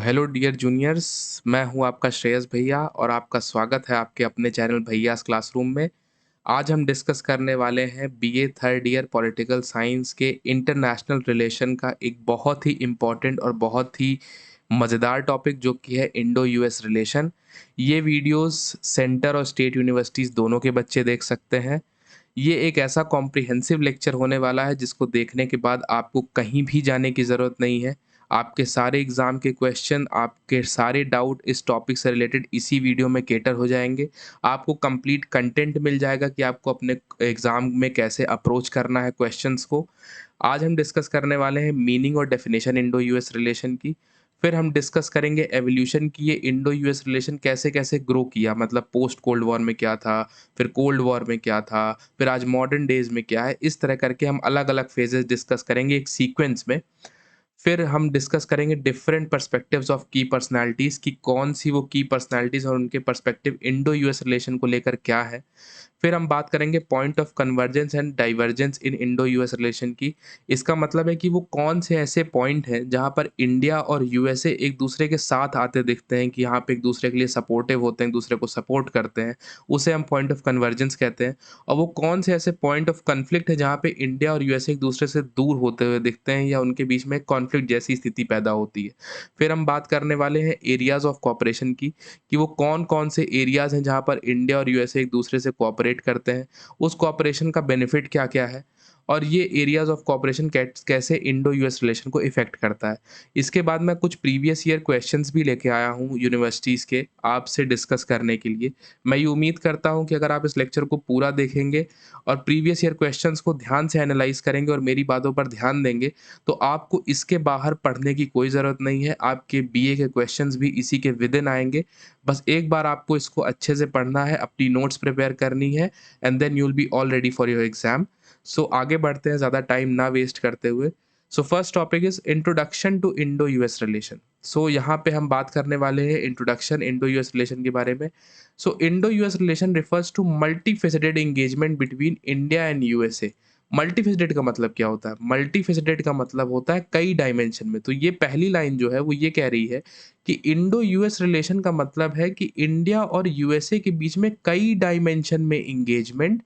Hello dear juniors, मैं हूं आपका श्रेयस भैया और आपका स्वागत है आपके अपने चैनल भैयास क्लासरूम में। आज हम डिस्कस करने वाले हैं BA third year political science के इंटरनेशनल रिलेशन का एक बहुत ही इम्पोर्टेंट और बहुत ही मज़ेदार टॉपिक जो कि है इंडो यूएस रिलेशन। ये वीडियोस सेंटर और स्टेट यूनिवर्सिटीज़ दोनों के बच्चे देख सकते हैं। ये एक ऐसा कॉम्प्रिहेंसिव लेक्चर होने वाला है जिसको देखने के बाद आपको कहीं भी जाने की ज़रूरत नहीं है। आपके सारे एग्ज़ाम के क्वेश्चन, आपके सारे डाउट इस टॉपिक से रिलेटेड इसी वीडियो में कैटर हो जाएँगे। आपको कंप्लीट कंटेंट मिल जाएगा कि आपको अपने एग्ज़ाम में कैसे अप्रोच करना है क्वेश्चंस को। आज हम डिस्कस करने वाले हैं मीनिंग और डेफिनेशन इंडो यूएस रिलेशन की। फिर हम डिस्कस करेंगे एवोल्यूशन की, ये इंडो यूएस रिलेशन कैसे-कैसे ग्रो किया, मतलब पोस्ट कोल्ड वॉर में क्या था, फिर कोल्ड वॉर में क्या था, फिर आज मॉडर्न डेज़ में क्या है। इस तरह करके हम अलग-अलग फेजेज़ डिस्कस करेंगे एक सीक्वेंस में। फिर हम डिस्कस करेंगे डिफरेंट पर्सपेक्टिव्स ऑफ की पर्सनैलिटीज़ कि कौन-सी वो की पर्सनैलिटीज़ और उनके पर्सपेक्टिव इंडो यूएस रिलेशन को लेकर क्या है। फिर हम बात करेंगे point of convergence and divergence in Indo US relation की। इसका मतलब है कि वो कौन से ऐसे पॉइंट हैं जहाँ पर इंडिया और यूएसए एक दूसरे के साथ आते दिखते हैं कि यहाँ पे एक दूसरे के लिए सपोर्टिव होते हैं, एक दूसरे को सपोर्ट करते हैं। उसे हम पॉइंट ऑफ कन्वर्जेंस कहते हैं। और वो कौन से ऐसे पॉइंट ऑफ कॉन्फ्लिक्ट है जहाँ पे इंडिया और यूएसए एक दूसरे से दूर होते हुए दिखते हैं या उनके बीच में कॉन्फ्लिक्ट जैसी स्थिति पैदा होती है। फिर हम बात करने वाले हैं एरियाज़ ऑफ कोऑपरेशन की कि वो कौन-कौन से एरियाज़ हैं जहाँ पर इंडिया और यूएसए एक दूसरे से कोऑपरेट करते हैं, उस कोऑपरेशन का बेनिफिट क्या-क्या है और ये एरियाज़ ऑफ कोऑपरेशन कैसे इंडो यूएस रिलेशन को इफ़ेक्ट करता है। इसके बाद मैं कुछ प्रीवियस ईयर क्वेश्चंस भी लेके आया हूँ यूनिवर्सिटीज़ के आपसे डिस्कस करने के लिए। मैं ये उम्मीद करता हूँ कि अगर आप इस लेक्चर को पूरा देखेंगे और प्रीवियस ईयर क्वेश्चंस को ध्यान से एनालाइज़ करेंगे और मेरी बातों पर ध्यान देंगे, तो आपको इसके बाहर पढ़ने की कोई ज़रूरत नहीं है। आपके बीए के क्वेश्चंस भी इसी के विदिन आएँगे। बस एक बार आपको इसको अच्छे से पढ़ना है, अपनी नोट्स प्रिपेयर करनी है and then you will be all ready for your exam. So आगे बढ़ते हैं ज़्यादा टाइम ना वेस्ट करते हुए। So first topic is introduction to Indo US relation. सो यहाँ पे हम बात करने वाले हैं इंट्रोडक्शन इंडो यूएस रिलेशन के बारे में। So Indo US relation refers to multifaceted engagement between India and USA. Multifaceted का मतलब क्या होता है? मल्टीफेसेटेड का मतलब होता है कई डायमेंशन में। तो ये पहली लाइन जो है वो ये कह रही है कि इंडो यूएस रिलेशन का मतलब है कि इंडिया और यूएसए के बीच में कई डायमेंशन में engagement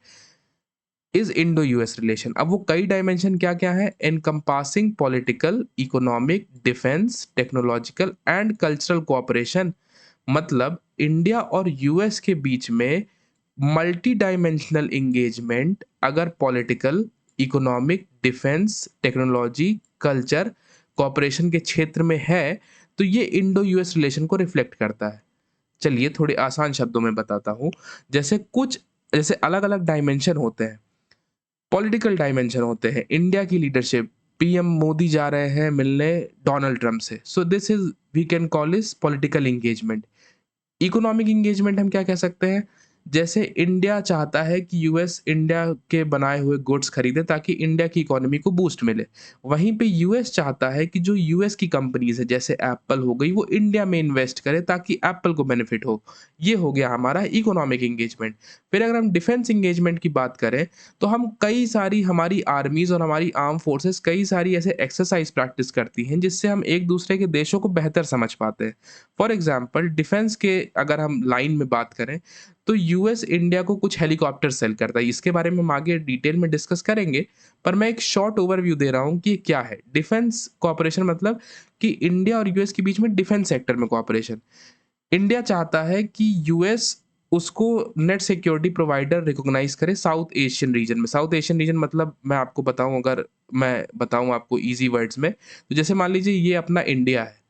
is Indo US relation. अब वो कई डायमेंशन क्या-क्या है? Encompassing political, economic, defence, technological and cultural cooperation. मतलब इंडिया और यूएस के बीच में मल्टी डायमेंशनल एंगेजमेंट अगर political, economic, defence, technology, culture, cooperation के क्षेत्र में है, तो ये इंडो यूएस रिलेशन को रिफ्लेक्ट करता है। चलिए थोड़े आसान शब्दों में बताता हूँ। जैसे अलग-अलग डायमेंशन होते हैं। पॉलिटिकल डायमेंशन होते हैं, इंडिया की लीडरशिप, पीएम मोदी जा रहे हैं मिलने डोनाल्ड ट्रम्प से। So this is we can call is political engagement. Economic engagement हम क्या कह सकते हैं? जैसे इंडिया चाहता है कि यूएस इंडिया के बनाए हुए गुड्स खरीदे ताकि इंडिया की इकोनॉमी को बूस्ट मिले। वहीं पे यूएस चाहता है कि जो यूएस की कंपनीज़ है जैसे एप्पल हो गई वो इंडिया में इन्वेस्ट करे ताकि एप्पल को बेनिफिट हो। ये हो गया हमारा इकोनॉमिक एंगेजमेंट। फिर अगर हम डिफेंस एंगेजमेंट की बात करें तो हम कई सारी हमारी आर्मीज़ और हमारी आर्म फोर्सेस कई सारी ऐसे एक्सरसाइज़ प्रैक्टिस करती हैं जिससे हम एक दूसरे के देशों को बेहतर समझ पाते हैं। फॉर एग्जाम्पल डिफेंस के अगर हम लाइन में बात करें तो यूएस इंडिया को कुछ हेलीकॉप्टर सेल करता है। इसके बारे में हम आगे डिटेल में डिस्कस करेंगे, पर मैं एक शॉर्ट ओवरव्यू दे रहा हूँ कि ये क्या है। डिफेंस कोऑपरेशन मतलब कि इंडिया और यूएस के बीच में डिफेंस सेक्टर में कोऑपरेशन। इंडिया चाहता है कि यूएस उसको नेट सिक्योरिटी प्रोवाइडर रिकॉग्नाइज करे साउथ एशियन रीजन में। साउथ एशियन रीजन मतलब मैं आपको बताऊं, अगर मैं बताऊं आपको इजी वर्ड्स में, तो जैसे मान लीजिए ये अपना इंडिया है।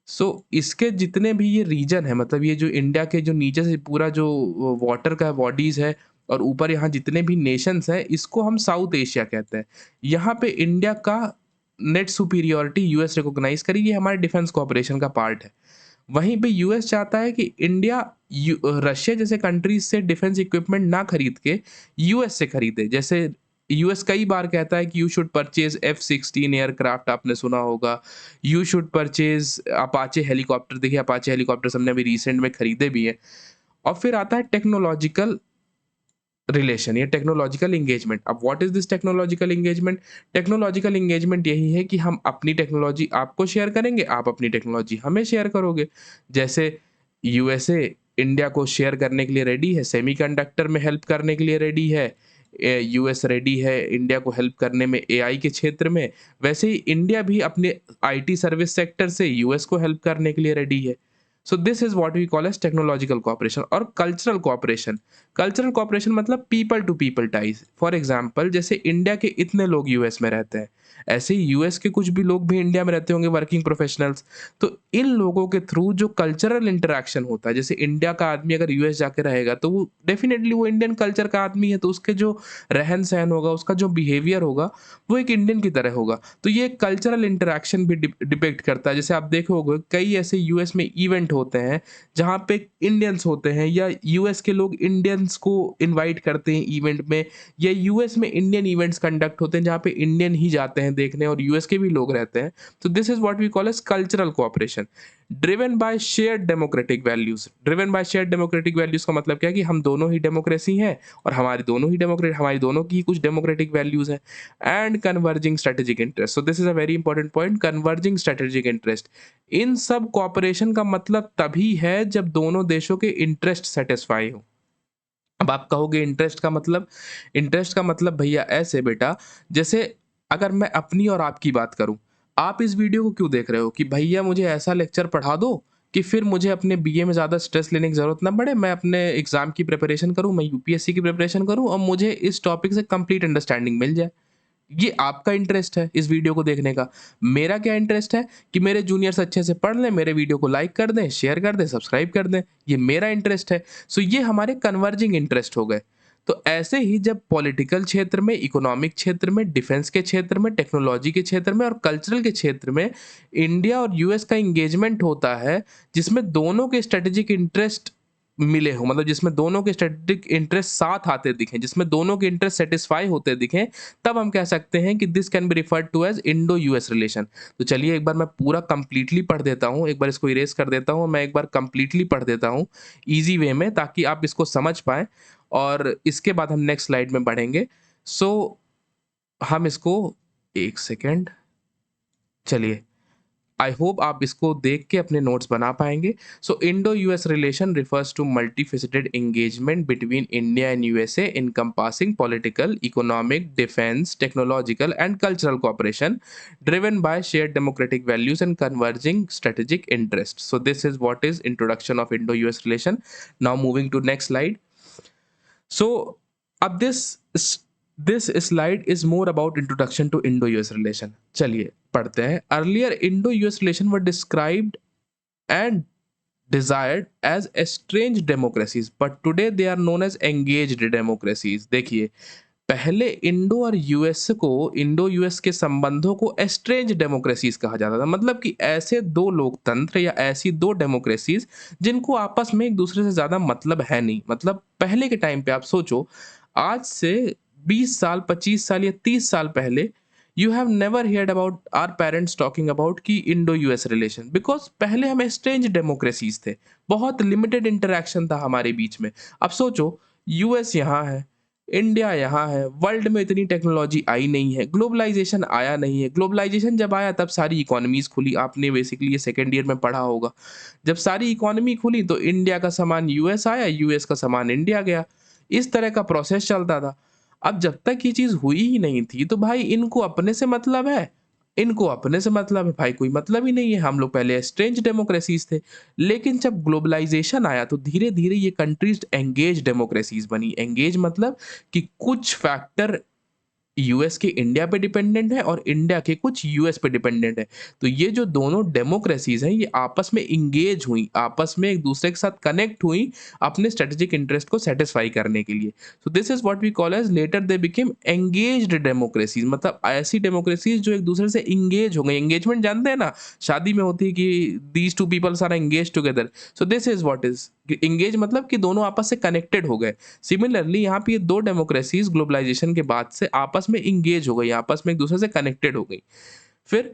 सो इसके जितने भी ये रीजन है, मतलब ये जो इंडिया के जो नीचे से पूरा जो वाटर का बॉडीज है और ऊपर यहाँ जितने भी नेशंस हैं, इसको हम साउथ एशिया कहते हैं। यहाँ पे इंडिया का नेट सुपीरियोरिटी यूएस रिकॉग्नाइज करी, ये हमारे डिफेंस कोऑपरेशन का पार्ट है। वहीं पे यूएस चाहता है कि इंडिया रशिया जैसे कंट्रीज से डिफेंस इक्विपमेंट ना खरीद के यूएस से खरीदे। जैसे यूएस कई बार कहता है कि you should purchase F-16 aircraft, आपने सुना होगा। You should purchase Apache helicopter. देखिए अपाचे हेलीकॉप्टर हमने अभी रिसेंट में खरीदे भी हैं। और फिर आता है टेक्नोलॉजिकल रिलेशन या टेक्नोलॉजिकल एंगेजमेंट। अब what is this technological engagement? Technological engagement यही है कि हम अपनी टेक्नोलॉजी आपको शेयर करेंगे, आप अपनी टेक्नोलॉजी हमें शेयर करोगे। जैसे यूएसए इंडिया को शेयर करने के लिए रेडी है, सेमीकंडक्टर में हेल्प करने के लिए रेडी है, यूएस रेडी है इंडिया को हेल्प करने में एआई के क्षेत्र में, वैसे ही इंडिया भी अपने आईटी सर्विस सेक्टर से यूएस को हेल्प करने के लिए रेडी है। So this is what we call as technological cooperation. और कल्चरल कॉपरेशन, कल्चरल कॉपरेशन मतलब people to people ties. For example जैसे इंडिया के इतने लोग यूएस में रहते हैं, ऐसे ही यूएस के कुछ भी लोग भी इंडिया में रहते होंगे, वर्किंग प्रोफेशनल्स। तो इन लोगों के थ्रू जो कल्चरल इंटरेक्शन होता है, जैसे इंडिया का आदमी अगर यूएस जाके रहेगा तो वो डेफिनेटली वो इंडियन कल्चर का आदमी है, तो उसके जो रहन सहन होगा, उसका जो बिहेवियर होगा, वो एक इंडियन की तरह होगा। तो ये कल्चरल इंटरेक्शन भी डिपेक्ट करता है। जैसे आप देखोगे कई ऐसे यूएस में इवेंट होते हैं जहाँ पे इंडियंस होते हैं, या यूएस के लोग इंडियंस को इनवाइट करते हैं इवेंट में, या यूएस में इंडियन इवेंट्स कंडक्ट होते हैं जहाँ पे इंडियन ही जाते हैं देखने और यूएस के भी लोग रहते हैं। तो this is what we call as cultural cooperation driven by shared democratic values. Driven by shared democratic values का मतलब क्या है कि हम दोनों ही डेमोक्रेसी हैं और हमारी दोनों की कुछ डेमोक्रेटिक वैल्यूज हैं। And converging strategic interest, so this is a very important point, converging strategic interest. इन सब कॉपरेशन का मतलब तभी है जब दोनों देशों के इंटरेस्ट सेटिस्फाई हो। अब आप कहोगे इंटरेस्ट का मतलब भैया ऐसे बेटा, जैसे अगर मैं अपनी और आपकी बात करूं, आप इस वीडियो को क्यों देख रहे हो कि भैया मुझे ऐसा लेक्चर पढ़ा दो कि फिर मुझे अपने बीए में ज़्यादा स्ट्रेस लेने की ज़रूरत ना पड़े, मैं अपने एग्जाम की प्रिपरेशन करूं, मैं यूपीएससी की प्रिपरेशन करूं और मुझे इस टॉपिक से कंप्लीट अंडरस्टैंडिंग मिल जाए। ये आपका इंटरेस्ट है इस वीडियो को देखने का। मेरा क्या इंटरेस्ट है कि मेरे जूनियर्स अच्छे से पढ़ लें, मेरे वीडियो को लाइक कर दें, शेयर कर दें, सब्सक्राइब कर दें। ये मेरा इंटरेस्ट है। सो ये हमारे कन्वर्जिंग इंटरेस्ट हो गए। तो ऐसे ही जब पॉलिटिकल क्षेत्र में, इकोनॉमिक क्षेत्र में, डिफेंस के क्षेत्र में, टेक्नोलॉजी के क्षेत्र में और कल्चरल के क्षेत्र में इंडिया और यूएस का इंगेजमेंट होता है, जिसमें दोनों के स्ट्रेटेजिक इंटरेस्ट मिले हो, मतलब जिसमें दोनों के स्ट्रेटेजिक इंटरेस्ट साथ आते दिखें, जिसमें दोनों के इंटरेस्ट सेटिस्फाई होते दिखें, तब हम कह सकते हैं कि this can be referred to as Indo US relation. तो चलिए एक बार मैं पूरा कंप्लीटली पढ़ देता हूँ, एक बार इसको इरेज कर देता हूँ, मैं एक बार कंप्लीटली पढ़ देता हूँ इजी वे में, ताकि आप इसको समझ पाएं और इसके बाद हम नेक्स्ट स्लाइड में बढ़ेंगे। सो हम इसको, एक सेकेंड, चलिए, आई होप आप इसको देख के अपने नोट्स बना पाएंगे। So Indo US relation refers to multifaceted engagement between India and USA encompassing political, economic, defense, technological and cultural cooperation driven by shared democratic values and converging strategic interests. So this is what is introduction of Indo-US relation. Now moving to next slide. So अब this slide is more about introduction to Indo-US relation. चलिए पढ़ते हैं। Earlier Indo-US relation were described and desired as estranged democracies, but today they are known as engaged democracies. देखिए, पहले Indo US के संबंधों को estrange democracies कहा जाता था, मतलब कि ऐसे दो लोकतंत्र या ऐसी दो डेमोक्रेसीज जिनको आपस में एक दूसरे से ज्यादा मतलब है नहीं। मतलब पहले के टाइम पे आप सोचो, आज से 20 साल, 25 साल या 30 साल पहले you have never heard about our parents talking about कि इंडो यूएस रिलेशन, बिकॉज पहले हम एस्ट्रेंज डेमोक्रेसीज थे, बहुत लिमिटेड इंटरेक्शन था हमारे बीच में। अब सोचो, यूएस यहाँ है, इंडिया यहाँ है, वर्ल्ड में इतनी टेक्नोलॉजी आई नहीं है, ग्लोबलाइजेशन आया नहीं है। ग्लोबलाइजेशन जब आया तब सारी इकोनॉमीज खुली, आपने बेसिकली ये सेकेंड ईयर में पढ़ा होगा। जब सारी इकोनॉमी खुली तो इंडिया का सामान यूएस आया, यूएस का सामान इंडिया गया, इस तरह का प्रोसेस चलता था। अब जब तक ये चीज हुई ही नहीं थी तो भाई इनको अपने से मतलब है, इनको अपने से मतलब है भाई, कोई मतलब ही नहीं है। हम लोग पहले स्ट्रेंज डेमोक्रेसीज थे, लेकिन जब ग्लोबलाइजेशन आया तो धीरे धीरे ये कंट्रीज एंगेज डेमोक्रेसीज बनी। एंगेज मतलब कि कुछ फैक्टर यूएस के इंडिया पे डिपेंडेंट है और इंडिया के कुछ यूएस पे डिपेंडेंट है। तो ये जो दोनों डेमोक्रेसीज हैं ये आपस में इंगेज हुई, आपस में एक दूसरे के साथ कनेक्ट हुई अपने स्ट्रेटेजिक इंटरेस्ट को सेटिस्फाई करने के लिए। So this is what we call as later they became engaged democracies, मतलब ऐसी डेमोक्रेसीज जो एक दूसरे से इंगेज हो गई। एंगेजमेंट जानते हैं ना, शादी में होती है कि these two peoples are engage together. So this is what is engage, मतलब कि दोनों आपस से कनेक्टेड हो गए। सिमिलरली यहाँ पे ये दो डेमोक्रेसीज ग्लोबलाइजेशन के बाद से आपस में इंगेज हो गई, आपस में एक दूसरे से कनेक्टेड हो गई। फिर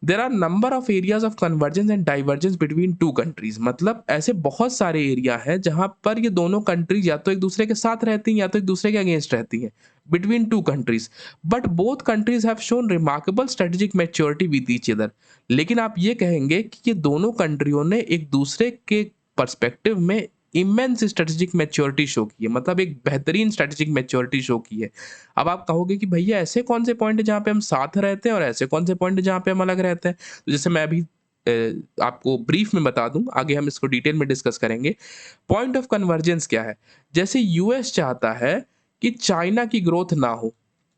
there are number of areas of convergence and divergence between two countries, मतलब ऐसे बहुत सारे एरिया हैं जहां पर ये दोनों कंट्रीज या तो एक दूसरे के साथ रहती हैं या तो एक दूसरे के अगेंस्ट रहती हैं, between two countries, but both countries have shown remarkable strategic maturity with each other. लेकिन आप ये कहेंगे कि ये दोनों कंट्रियों ने एक दूसरे के पर्सपेक्टिव में इमेंस स्ट्रेटेजिक मैच्योरिटी शो की है, मतलब एक बेहतरीन स्ट्रेटेजिक मैच्योरिटी शो की है। अब आप कहोगे कि भैया ऐसे कौन से पॉइंट है जहाँ पे हम साथ रहते हैं और ऐसे कौन से पॉइंट है जहाँ पे हम अलग रहते हैं? तो जैसे मैं अभी आपको ब्रीफ में बता दूं, आगे हम इसको डिटेल में डिस्कस करेंगे। पॉइंट ऑफ कन्वर्जेंस क्या है? जैसे यूएस चाहता है कि चाइना की ग्रोथ ना हो,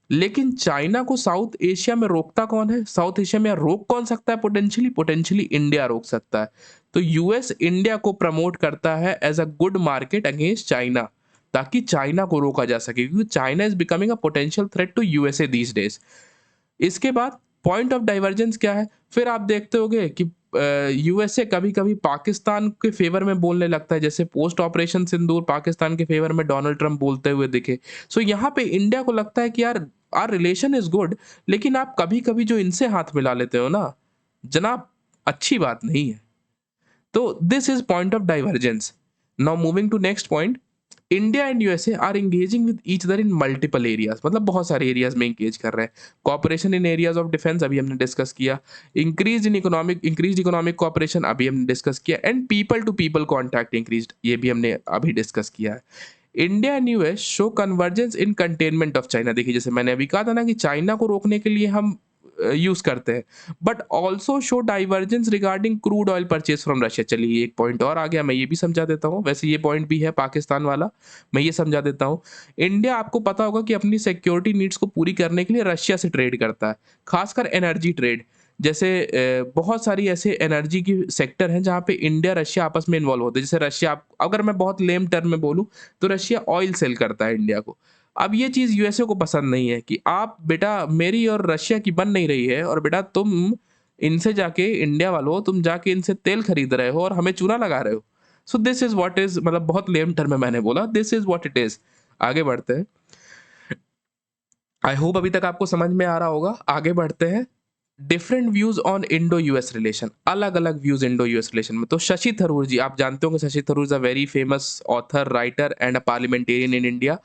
लेकिन चाइना को साउथ एशिया में रोकता कौन है? साउथ एशिया में रोक कौन सकता है पोटेंशियली? पोटेंशियली इंडिया रोक सकता है। तो यूएस इंडिया को प्रमोट करता है as a good market against China, ताकि चाइना को रोका जा सके, क्योंकि China is becoming a potential threat to USA these days. इसके बाद पॉइंट ऑफ डाइवर्जेंस क्या है? फिर आप देखते होगे कि यूएसए कभी कभी पाकिस्तान के फेवर में बोलने लगता है, जैसे पोस्ट ऑपरेशन सिंदूर पाकिस्तान के फेवर में डोनाल्ड ट्रंप बोलते हुए दिखे। सो यहाँ पे इंडिया को लगता है कि यार आर रिलेशन इज गुड, लेकिन आप कभी कभी जो इनसे हाथ मिला लेते हो ना जनाब, अच्छी बात नहीं है। तो this is point of divergence. Now moving to next point, India and USA are engaging with each other in multiple areas, मतलब बहुत सारे एरियाज में एंगेज कर रहे हैं। Cooperation in areas of defence अभी हमने डिस्कस किया, इंक्रीज इकोनॉमिक कॉपरेशन अभी हमने डिस्कस किया, and people to people contact increase, ये भी हमने अभी डिस्कस किया है। India and US show convergence in containment of China. देखिए जैसे मैंने अभी कहा था ना कि चाइना को रोकने के लिए हम यूज करते हैं, but also show divergence regarding crude oil purchase from Russia. चलिए एक पॉइंट और आ गया, मैं ये भी समझा देता हूँ, वैसे ये पॉइंट भी है पाकिस्तान वाला, मैं ये समझा देता हूँ। इंडिया आपको पता होगा कि अपनी सिक्योरिटी नीड्स को पूरी करने के लिए रशिया से ट्रेड करता है, खासकर एनर्जी ट्रेड। जैसे बहुत सारी ऐसे एनर्जी की सेक्टर हैं जहाँ पे इंडिया रशिया आपस में इन्वॉल्व होते हैं। जैसे रशिया, अगर मैं बहुत लेम टर्म में बोलूँ, तो रशिया ऑयल सेल करता है इंडिया को। अब ये चीज़ यूएसए को पसंद नहीं है कि आप बेटा मेरी और रशिया की बन नहीं रही है, और बेटा तुम इनसे जाके, इंडिया वालों तुम जाके इनसे तेल खरीद रहे हो और हमें चूना लगा रहे हो। सो दिस इज व्हाट इज, मतलब बहुत लेम टर्म में मैंने बोला, this is what it is. आगे बढ़ते हैं। आई होप अभी तक आपको समझ में आ रहा होगा। आगे बढ़ते हैं। Different views on Indo US relation, अलग अलग व्यूज इंडो यूएस रिलेशन में। तो शशि थरूर जी, आप जानते होंगे Shashi Tharoor is a very famous author, writer and a parliamentarian in India.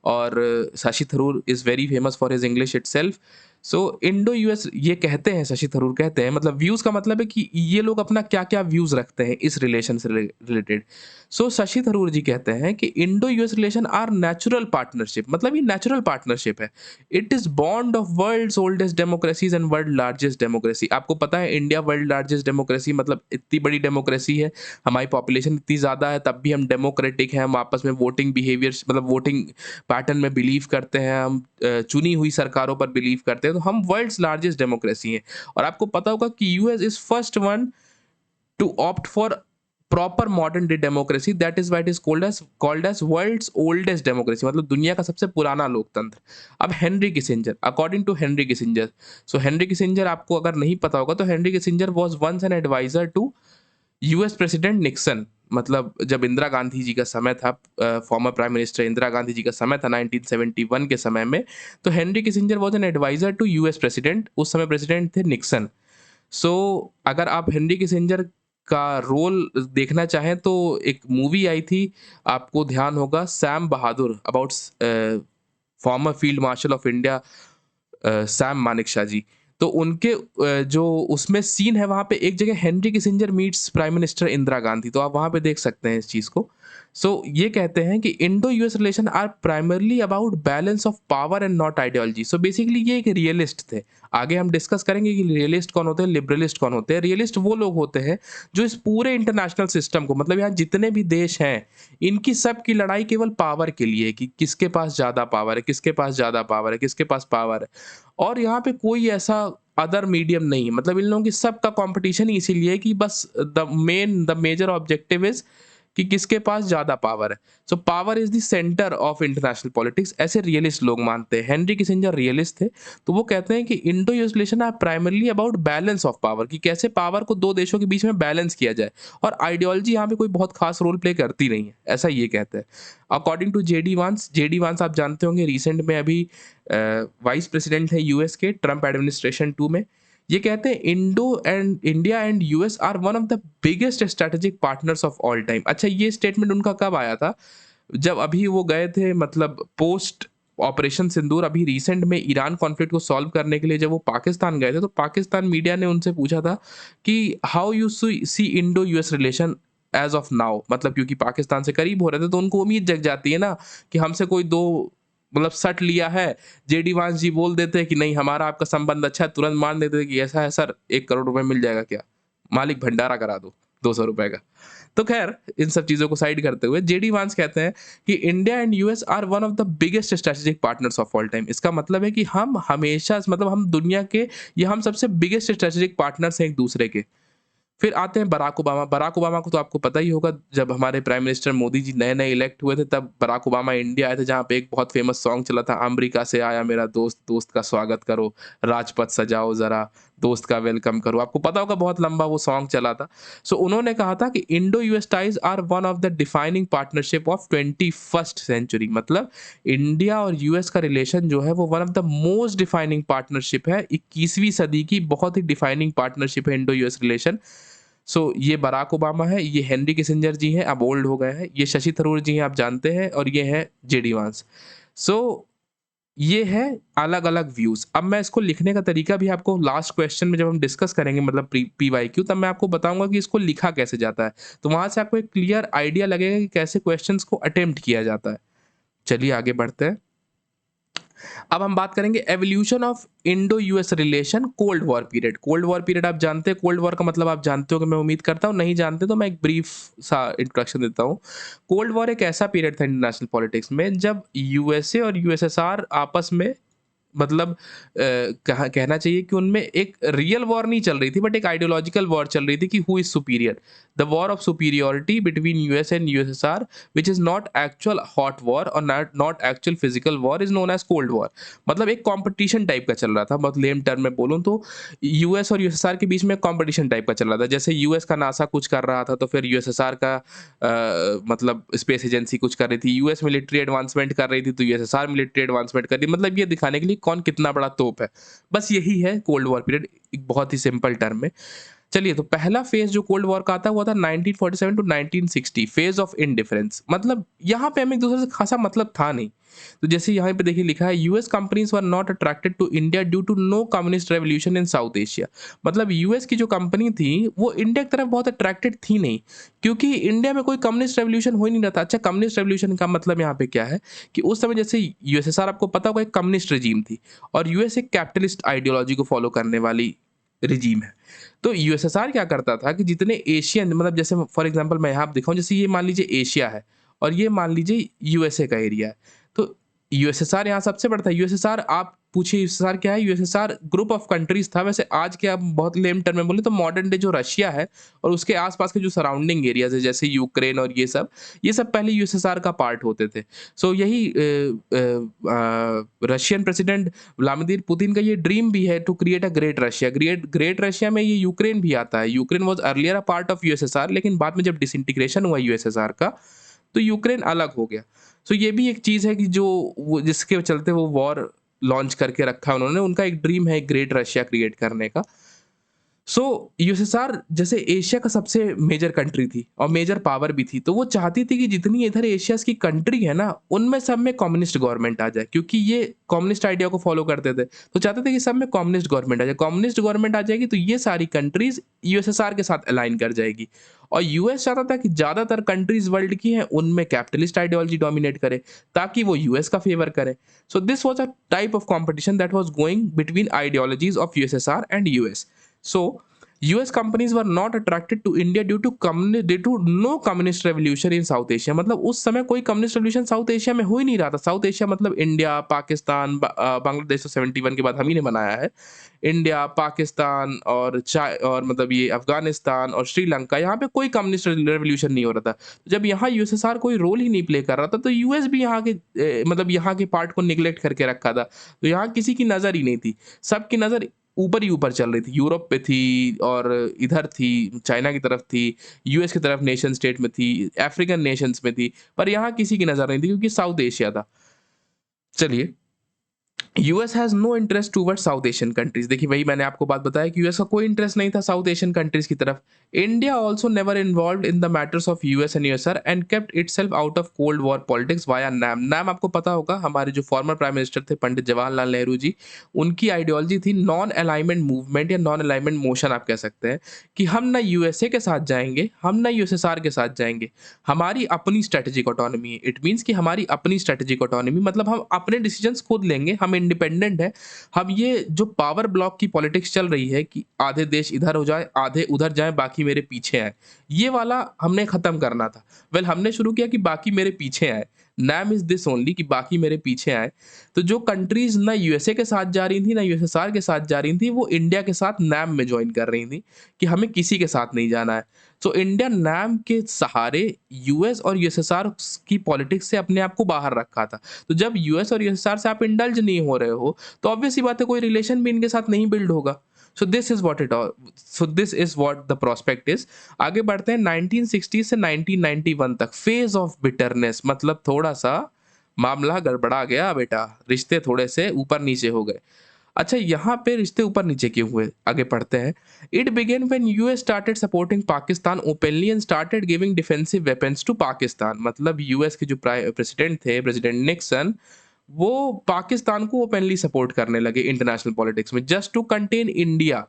और Shashi Tharoor is very famous for his English itself. So Indo US, ये कहते हैं शशि थरूर कहते हैं, मतलब व्यूज का मतलब है कि ये लोग अपना क्या क्या व्यूज रखते हैं इस रिलेशन से रिलेटेड। सो शशि थरूर जी कहते हैं कि Indo US relation are natural partnership, मतलब ये नेचुरल पार्टनरशिप है। It is bond of world's oldest democracies and world largest democracy. आपको पता है इंडिया वर्ल्ड लार्जेस्ट डेमोक्रेसी, मतलब इतनी बड़ी डेमोक्रेसी है, हमारी पॉपुलेशन इतनी ज़्यादा है, तब भी हम डेमोक्रेटिक हैं, हम आपस में वोटिंग बिहेवियर, मतलब वोटिंग पैटर्न में बिलीव करते हैं, हम चुनी हुई सरकारों पर बिलीव करते हैं, तो हम वर्ल्ड्स लार्जेस्ट डेमोक्रेसी हैं। और आपको पता होगा कि US is first one to opt for proper modern day democracy, that is why it is called as world's oldest democracy, मतलब दुनिया का सबसे पुराना लोकतंत्र। अब Henry Kissinger, according to Henry Kissinger, so Henry Kissinger आपको अगर नहीं पता होगा तो Henry Kissinger was once an adviser to US president Nixon. मतलब जब इंदिरा गांधी जी का समय था, former prime minister Indira Gandhi ji का समय था 1971 के समय में, तो Henry Kissinger was an adviser to US president, उस समय प्रेसिडेंट थे निक्सन। सो अगर आप हेनरी किसिंजर का रोल देखना चाहें तो एक मूवी आई थी, आपको ध्यान होगा, Sam Bahadur, about former field marshal of India Sam Manekshaw ji. तो उनके जो उसमें सीन है, वहाँ पे एक जगह Henry Kissinger meets prime minister Indira Gandhi, तो आप वहाँ पे देख सकते हैं इस चीज़ को। सो ये कहते हैं कि Indo US relation are primarily about balance of power and not ideology. So basically ये एक रियलिस्ट थे। आगे हम डिस्कस करेंगे कि रियलिस्ट कौन होते हैं, लिबरलिस्ट कौन होते हैं। रियलिस्ट वो लोग होते हैं जो इस पूरे इंटरनेशनल सिस्टम को, मतलब यहाँ जितने भी देश हैं, इनकी सब की लड़ाई केवल पावर के लिए है कि किसके पास ज़्यादा पावर है, किसके पास ज़्यादा पावर है, किसके पास पावर है। और यहाँ पे कोई ऐसा अदर मीडियम नहीं है, मतलब इन लोगों की सबका कंपटीशन ही इसीलिए है कि बस द मेजर ऑब्जेक्टिव इज कि किसके पास ज्यादा पावर है। So power is the centre of international politics, ऐसे रियलिस्ट लोग मानते हैं। हेनरी किसिंजर रियलिस्ट थे, तो वो कहते हैं कि Indo US relation are primarily about balance of power, कि कैसे पावर को दो देशों के बीच में बैलेंस किया जाए, और आइडियोलॉजी यहाँ पे कोई बहुत खास रोल प्ले करती नहीं है, ऐसा ये कहते हैं। अकॉर्डिंग टू जेडी वांस आप जानते होंगे, रिसेंट में अभी वाइस प्रेसिडेंट है यूएस के ट्रम्प एडमिनिस्ट्रेशन 2 में। ये कहते हैं India and US are one of the biggest strategic partners of all time. अच्छा, ये स्टेटमेंट उनका कब आया था? जब अभी वो गए थे, मतलब पोस्ट ऑपरेशन सिंदूर, अभी रिसेंट में ईरान कॉन्फ्लिक्ट को सॉल्व करने के लिए जब वो पाकिस्तान गए थे, तो पाकिस्तान मीडिया ने उनसे पूछा था कि how you see Indo US relation as of now, मतलब क्योंकि पाकिस्तान से करीब हो रहे थे तो उनको उम्मीद जग जाती है ना कि हमसे कोई दो मतलब सट लिया है। जेडी वांस जी बोल देते हैं कि नहीं हमारा आपका संबंध अच्छा है, तुरंत मान देते हैं कि ऐसा है सर, 1 करोड़ रुपए मिल जाएगा क्या, मालिक भंडारा करा दो 200 रुपए का। तो खैर, इन सब चीजों को साइड करते हुए जेडी वांस कहते हैं कि India and US are one of the biggest strategic partners of all time. इसका मतलब है कि हम हमेशा, मतलब हम दुनिया के, ये हम सबसे बिगेस्ट स्ट्रेटेजिक पार्टनर्स हैं एक दूसरे के। फिर आते हैं बराक ओबामा। बराक ओबामा को तो आपको पता ही होगा, जब हमारे प्राइम मिनिस्टर मोदी जी नए-नए इलेक्ट हुए थे, तब बराक ओबामा इंडिया आए थे, जहाँ पे एक बहुत फेमस सॉन्ग चला था, अमेरिका से आया मेरा दोस्त, दोस्त का स्वागत करो, राजपथ सजाओ ज़रा, दोस्त का वेलकम करो। आपको पता होगा बहुत लंबा वो सॉन्ग चला था। सो उन्होंने कहा था कि Indo US ties are one of the defining partnership of 21st century. मतलब इंडिया और यूएस का रिलेशन जो है वो one of the most defining partnership है। 21वीं सदी की बहुत ही डिफाइनिंग पार्टनरशिप है इंडो यूएस रिलेशन। सो ये बराक ओबामा है, ये हेनरी किसिंजर जी हैं, अब ओल्ड हो गए हैं, ये शशि थरूर जी हैं, आप जानते हैं, और ये हैं जेडी वांस। सो ये है अलग-अलग व्यूज़। अब मैं इसको लिखने का तरीका भी आपको लास्ट क्वेश्चन में जब हम डिस्कस करेंगे, मतलब पीवाईक्यू, तब मैं आपको बताऊँगा कि इसको लिखा कैसे जाता है। तो वहाँ से आपको एक क्लियर आइडिया लगेगा कि कैसे क्वेश्चन्स को अटेम्प्ट किया जाता है। चलिए आगे बढ़ते हैं। अब हम बात करेंगे evolution of Indo US relation cold war period. Cold war period आप जानते हैं, कोल्ड वॉर का मतलब आप जानते हो कि मैं उम्मीद करता हूँ, नहीं जानते तो मैं एक ब्रीफ सा इंट्रोडक्शन देता हूँ। कोल्ड वॉर एक ऐसा पीरियड था इंटरनेशनल पॉलिटिक्स में जब यूएसए और यूएसएसआर आपस में, मतलब कहना चाहिए कि उनमें एक रियल वॉर नहीं चल रही थी, बट एक आइडियोलॉजिकल वॉर चल रही थी कि who is superior. The war of superiority between US and USSR, which is not actual hot war और not actual physical war, is known as cold war. मतलब एक कॉम्पिटिशन टाइप का चल रहा था, बहुत लेम टर्म में बोलूँ तो यूएस और यूएसएसआर के बीच में कॉम्पिटिशन टाइप का चल रहा था। जैसे यूएस का नासा कुछ कर रहा था तो फिर यूएसएसआर का मतलब स्पेस एजेंसी कुछ कर रही थी, यूएस मिलिट्री एडवांसमेंट कर रही थी तो यूएसएसआर मिलिट्री एडवांसमेंट कर रही, मतलब ये दिखाने के लिए कौन कितना बड़ा तोप है। बस यही है कोल्ड वॉर पीरियड, एक बहुत ही सिंपल टर्म में। चलिए, तो पहला फेज जो कोल्ड वॉर का आता है वो था 1947 टू 1960, फेज ऑफ इनडिफरेंस। मतलब यहाँ पे हमें एक दूसरे से खासा मतलब था नहीं। तो जैसे यहाँ पे देखिए लिखा है, US companies were not attracted to India due to no communist revolution in South Asia. मतलब यूएस की जो कंपनी थी वो इंडिया की तरफ बहुत अट्रैक्टेड थी नहीं, क्योंकि इंडिया में कोई कम्युनिस्ट रेवोल्यूशन हो ही नहीं रहा था। अच्छा, कम्युनिस्ट रेवोल्यूशन का मतलब यहाँ पे क्या है कि उस समय जैसे यूएसएसआर, आपको पता होगा, एक कम्युनिस्ट रजीम थी और यूएस एक कैपिटलिस्ट आइडियोलॉजी को फॉलो करने वाली रिजीम है। तो यूएसएसआर क्या करता था कि जितने एशियन, मतलब जैसे फॉर एग्जांपल मैं यहाँ दिखाऊं, जैसे ये मान लीजिए एशिया है और ये मान लीजिए यूएसए का एरिया है, तो यूएसएसआर यहाँ सबसे बड़ा था। यूएसएसआर, आप पूछिए यूएसएसआर क्या है? यूएसएसआर ग्रुप ऑफ कंट्रीज था। वैसे आज के आप बहुत लेम टर्म में बोले तो मॉडर्न डे जो रशिया है और उसके आसपास के जो सराउंडिंग एरियाज है जैसे यूक्रेन और ये सब पहले यूएसएसआर का पार्ट होते थे। सो यही रशियन प्रेसिडेंट व्लादिमीर पुतिन का ये ड्रीम भी है to create a great Russia. Great Russia में ये यूक्रेन भी आता है। Ukraine was earlier a part of USSR, लेकिन बाद में जब डिसइंटीग्रेशन हुआ यूएसएसआर का तो यूक्रेन अलग हो गया। सो ये भी एक चीज़ है कि जो वो जिसके चलते वो वॉर लॉन्च करके रखा है उन्होंने। उनका एक ड्रीम है एक ग्रेट रशिया क्रिएट करने का। सो यूएसएसआर जैसे एशिया का सबसे मेजर कंट्री थी और मेजर पावर भी थी, तो वो चाहती थी कि जितनी इधर एशियाज़ की कंट्री है ना, उनमें सब में कम्युनिस्ट गवर्नमेंट आ जाए, क्योंकि ये कम्युनिस्ट आइडिया को फॉलो करते थे। तो चाहते थे कि सब में कम्युनिस्ट गवर्नमेंट आ जाए। कम्युनिस्ट गवर्नमेंट आ जाएगी तो ये सारी कंट्रीज़ यूएसएसआर के साथ अलाइन कर जाएगी और यूएस चाहता था कि ज़्यादातर कंट्रीज़ वर्ल्ड की हैं, उनमें कैपिटलिस्ट आइडियोलॉजी डोमिनेट करे, ताकि वो यूएस का फेवर करे। सो this was a type of competition that was going between ideologies of USSR and US. So US companies were not attracted to India due to no communist revolution in South Asia। मतलब उस समय कोई communist revolution south Asia में हो ही नहीं रहा था। South Asia मतलब इंडिया, पाकिस्तान, बांग्लादेश तो 71 के बाद हम ही ने बनाया है। इंडिया, पाकिस्तान और मतलब ये अफगानिस्तान और श्रीलंका, यहाँ पे कोई कम्युनिस्ट रेवोल्यूशन नहीं हो रहा था। जब यहाँ यूएसएसआर कोई रोल ही नहीं प्ले कर रहा था तो यूएस भी यहाँ के मतलब यहाँ के पार्ट को निगलेक्ट करके रखा था। तो यहाँ किसी की नज़र ही नहीं थी। सबकी नज़र ऊपर ही ऊपर चल रही थी, यूरोप पे थी और इधर थी, चाइना की तरफ थी, यूएस की तरफ नेशन स्टेट में थी, अफ्रीकन नेशंस में थी, पर यहाँ किसी की नज़र नहीं थी क्योंकि साउथ एशिया था। चलिए, US has no interest towards South Asian countries. देखिए वही मैंने आपको बात बताया कि यूएस का कोई इंटरेस्ट नहीं था साउथ एशियन कंट्रीज़ की तरफ। India also never involved in the matters of US and USR and kept itself out of cold war politics via NAM. NAM आपको पता होगा, हमारे जो फॉर्मर प्राइम मिनिस्टर थे पंडित जवाहरलाल नेहरू जी, उनकी आइडियोलॉजी थी नॉन अलाइनमेंट मूवमेंट या नॉन अलाइनमेंट मोशन आप कह सकते हैं, कि हम ना यूएसए के साथ जाएँगे, हम ना यूएसएसआर के साथ जाएँगे। हमारी अपनी स्ट्रैटेजिक ऑटोनॉमी है। इट मीन्स कि हमारी अपनी स्ट्रैटेजिक ऑटोनॉमी मतलब हम अपने डिसीजंस खुद लेंगे, हम इंडिपेंडेंट हैं। हम ये जो पावर ब्लॉक की पॉलिटिक्स चल रही है कि आधे देश इधर हो जाए, आधे उधर जाएँ, बाकी मेरे पीछे आएँ, ये वाला हमने खत्म करना था। वेल हमने शुरू किया कि बाकी मेरे पीछे आएँ। नैम इज़ दिस ओनली कि बाकी मेरे पीछे आएँ। तो जो कंट्रीज़ ना यूएसए के साथ जा रही थी, ना यूएसएसआर के साथ जा रही थी, वो इंडिया के साथ नैम में जॉइन कर रही थी कि हमें किसी के साथ नहीं जाना है। सो इंडिया नैम के सहारे यूएस और यूएसएसआर की पॉलिटिक्स से अपने आप को बाहर रखा था। तो जब यूएस और यूएसएसआर से आप इंडल्ज नहीं हो रहे हो, तो ऑब्वियस सी बात है कोई रिलेशन भी इनके साथ नहीं बिल्ड होगा। This is what the prospect is. आगे बढ़ते हैं 1960 से 1991 तक, फेज ऑफ बिटरनेस, मतलब थोड़ा सा मामला गड़बड़ा गया बेटा, रिश्ते थोड़े से ऊपर नीचे हो गए। अच्छा, यहाँ पे रिश्ते ऊपर नीचे क्यों हुए? आगे पढ़ते हैं। It began when US started supporting Pakistan openly and started giving defensive weapons to Pakistan. मतलब यूएस के जो प्रेसिडेंट थे, प्रेसिडेंट निक्सन, वो पाकिस्तान को ओपनली सपोर्ट करने लगे इंटरनेशनल पॉलिटिक्स में, just to contain India.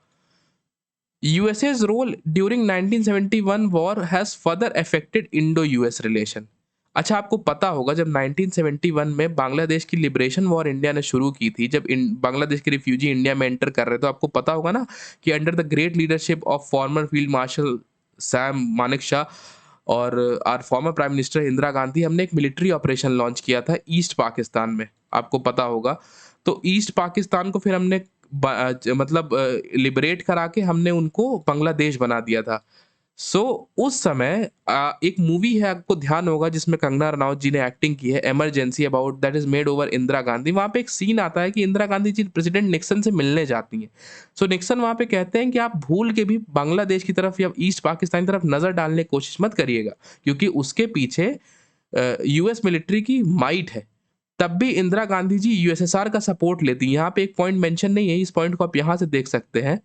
USA's role during 1971 war has further affected Indo US relation. अच्छा, आपको पता होगा जब 1971 में बांग्लादेश की लिबरेशन वॉर इंडिया ने शुरू की थी, जब बांग्लादेश के रिफ्यूजी इंडिया में एंटर कर रहे थे, तो आपको पता होगा ना कि under the great leadership of former field marshal Sam Manekshaw और our former prime minister Indira Gandhi, हमने एक मिलिट्री ऑपरेशन लॉन्च किया था ईस्ट पाकिस्तान में, आपको पता होगा। तो ईस्ट पाकिस्तान को फिर हमने मतलब लिबरेट करा के हमने उनको बांग्लादेश बना दिया था। सो उस समय एक मूवी है, आपको ध्यान होगा, जिसमें कंगना रनौत जी ने एक्टिंग की है, emergency, about that is made over Indira Gandhi. वहां पे एक सीन आता है कि इंदिरा गांधी जी प्रेसिडेंट निक्सन से मिलने जाती हैं। सो निक्सन वहां पे कहते हैं कि आप भूल के भी बांग्लादेश की तरफ या ईस्ट पाकिस्तान की तरफ नजर डालने की कोशिश मत करिएगा, क्योंकि उसके पीछे यूएस मिलिट्री की माइट है। तब भी इंदिरा गांधी जी यूएसएसआर का सपोर्ट लेती हैं। यहाँ पे एक पॉइंट मेंशन नहीं है, इस पॉइंट को आप यहाँ से देख सकते हैं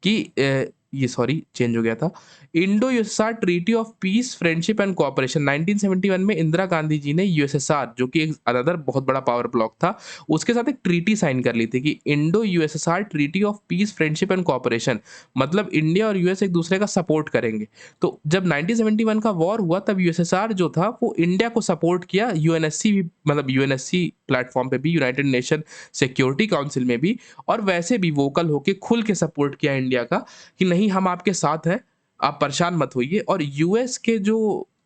कि ये सॉरी चेंज हो गया था। Indo USSR treaty of peace friendship and cooperation 1971 में इंदिरा गांधी जी ने यूएसएसआर, जो कि एक अनदर बहुत बड़ा पावर ब्लॉक था, उसके साथ एक ट्रीटी साइन कर ली थी कि Indo USSR treaty of peace friendship and cooperation, मतलब इंडिया और यूएस एक दूसरे का सपोर्ट करेंगे। तो जब 1971 का वॉर हुआ, तब यूएसएसआर जो था वो इंडिया को सपोर्ट किया, यूएनएससी भी, मतलब यूएनएससी प्लेटफॉर्म पे भी, यूनाइटेड नेशन सिक्योरिटी काउंसिल में भी, और वैसे भी वोकल होके खुल के सपोर्ट किया इंडिया का कि नहीं हम आपके साथ हैं, आप परेशान मत होइए। और यूएस के जो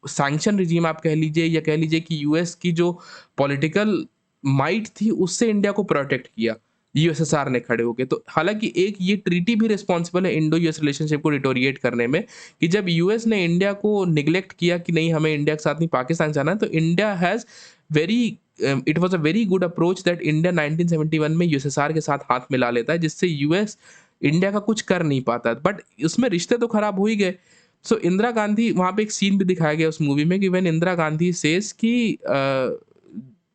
सैंक्शन रिजीम आप कह लीजिए, या कह लीजिए कि यूएस की जो पॉलिटिकल माइट थी, उससे इंडिया को प्रोटेक्ट किया यूएसएसआर ने खड़े होके। तो हालांकि एक ये ट्रीटी भी रिस्पॉन्सिबल है इंडो यूएस रिलेशनशिप को डिटोरिएट करने में, कि जब यूएस ने इंडिया को निग्लेक्ट किया कि नहीं हमें इंडिया के साथ नहीं पाकिस्तान जाना है, तो India has very it was a very good approach that India 1971 में यूएसएसआर के साथ हाथ मिला लेता है, जिससे यूएस इंडिया का कुछ कर नहीं पाता, बट उसमें रिश्ते तो खराब हो ही गए। सो इंदिरा गांधी, वहां पे एक सीन भी दिखाया गया उस मूवी में कि व्हेन इंदिरा गांधी सेज कि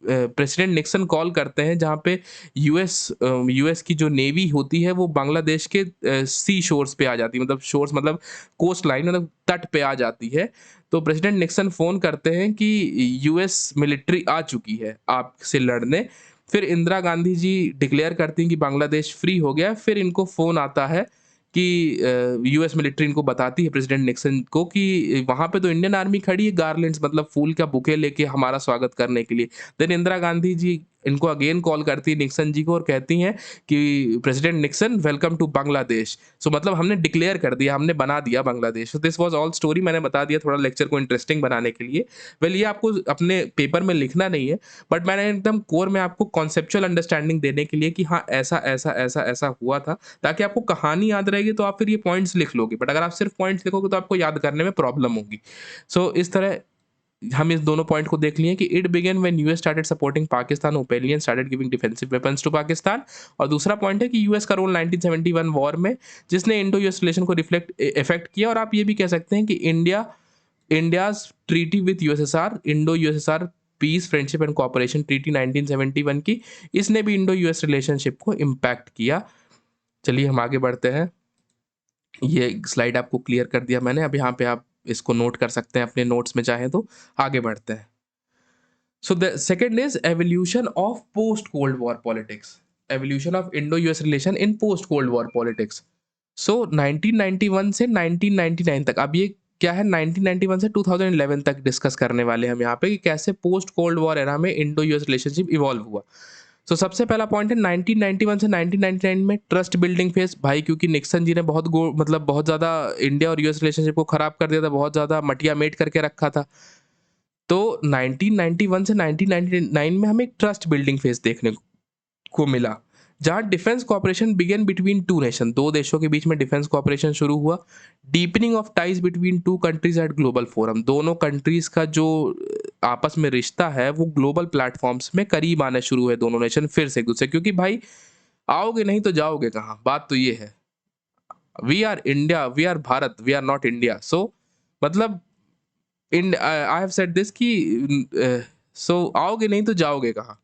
प्रेसिडेंट निक्सन कॉल करते हैं, जहाँ पे यूएस की जो नेवी होती है वो बांग्लादेश के सी शोर्स पे आ जाती है, मतलब शोर्स मतलब कोस्ट लाइन, मतलब तट पे आ जाती है। तो प्रेसिडेंट निक्सन फोन करते हैं कि यूएस मिलिट्री आ चुकी है आपसे लड़ने। फिर इंदिरा गांधी जी डिक्लेयर करती हैं कि बांग्लादेश फ्री हो गया। फिर इनको फ़ोन आता है कि यूएस मिलिट्री इनको बताती है प्रेसिडेंट निक्सन को कि वहाँ पे तो इंडियन आर्मी खड़ी है, गार्लैंड्स मतलब फूल का बुके लेके हमारा स्वागत करने के लिए। देन इंदिरा गांधी जी इनको अगेन कॉल करती है निक्सन जी को, और कहती हैं कि president Nixon welcome to Bangladesh. सो मतलब हमने डिक्लेयर कर दिया, हमने बना दिया Bangladesh. So this was all story, मैंने बता दिया थोड़ा लेक्चर को इंटरेस्टिंग बनाने के लिए। वेल ये आपको अपने पेपर में लिखना नहीं है, बट मैंने एकदम कोर में आपको कॉन्सेप्चुअल अंडरस्टैंडिंग देने के लिए कि हाँ ऐसा ऐसा ऐसा ऐसा हुआ था, ताकि आपको कहानी याद रहेगी तो आप फिर ये पॉइंट्स लिख लोगे। बट अगर आप सिर्फ पॉइंट्स लिखोगे तो आपको याद करने में प्रॉब्लम होगी। सो इस तरह हम इस दोनों पॉइंट को देख लिए कि it began when US started supporting Pakistan openly and started giving defensive weapons to Pakistan. और दूसरा पॉइंट है कि यूएस का रोल 1971 वॉर में, जिसने इंडो यूएस रिलेशन को रिफ्लेक्ट इफेक्ट किया। और आप ये भी कह सकते हैं कि India's treaty with USSR, Indo USSR peace, friendship and cooperation treaty 1971 की, इसने भी इंडो यूएस रिलेशनशिप को इम्पैक्ट किया। चलिए हम आगे बढ़ते हैं। ये स्लाइड आपको क्लियर कर दिया मैंने, अब यहाँ पे आप इसको नोट कर सकते हैं अपने नोट्स में चाहें तो। आगे बढ़ते हैं। So the second is evolution of post-Cold War politics. Evolution of Indo-US relation in post-Cold War politics. So 1991 से 1999 तक, अब ये क्या है, 1991 से 2011 तक डिस्कस करने वाले हैं हम यहाँ पे कि कैसे पोस्ट कोल्ड वॉर एरा में इंडो यूएस रिलेशनशिप इवॉल्व हुआ। तो सबसे पहला पॉइंट है 1991 से 1999 में ट्रस्ट बिल्डिंग फेज भाई, क्योंकि निक्सन जी ने मतलब बहुत ज़्यादा इंडिया और यूएस रिलेशनशिप को खराब कर दिया था, बहुत ज़्यादा मटिया मेट करके रखा था। तो 1991 से 1999 में हमें एक ट्रस्ट बिल्डिंग फेज देखने को मिला, जहां defence cooperation began between two nation, दो देशों के बीच में डिफेंस कोऑपरेशन शुरू हुआ। Deepening of ties between two countries at global forum, दोनों कंट्रीज का जो आपस में रिश्ता है वो ग्लोबल प्लेटफॉर्म्स में करीब आने शुरू हुए दोनों नेशन फिर से एक दूसरे, क्योंकि भाई आओगे नहीं तो जाओगे कहाँ, बात तो ये है। We are India, we are Bharat, we are not India. So मतलब in I have said this कि सो आओगे नहीं तो जाओगे कहाँ।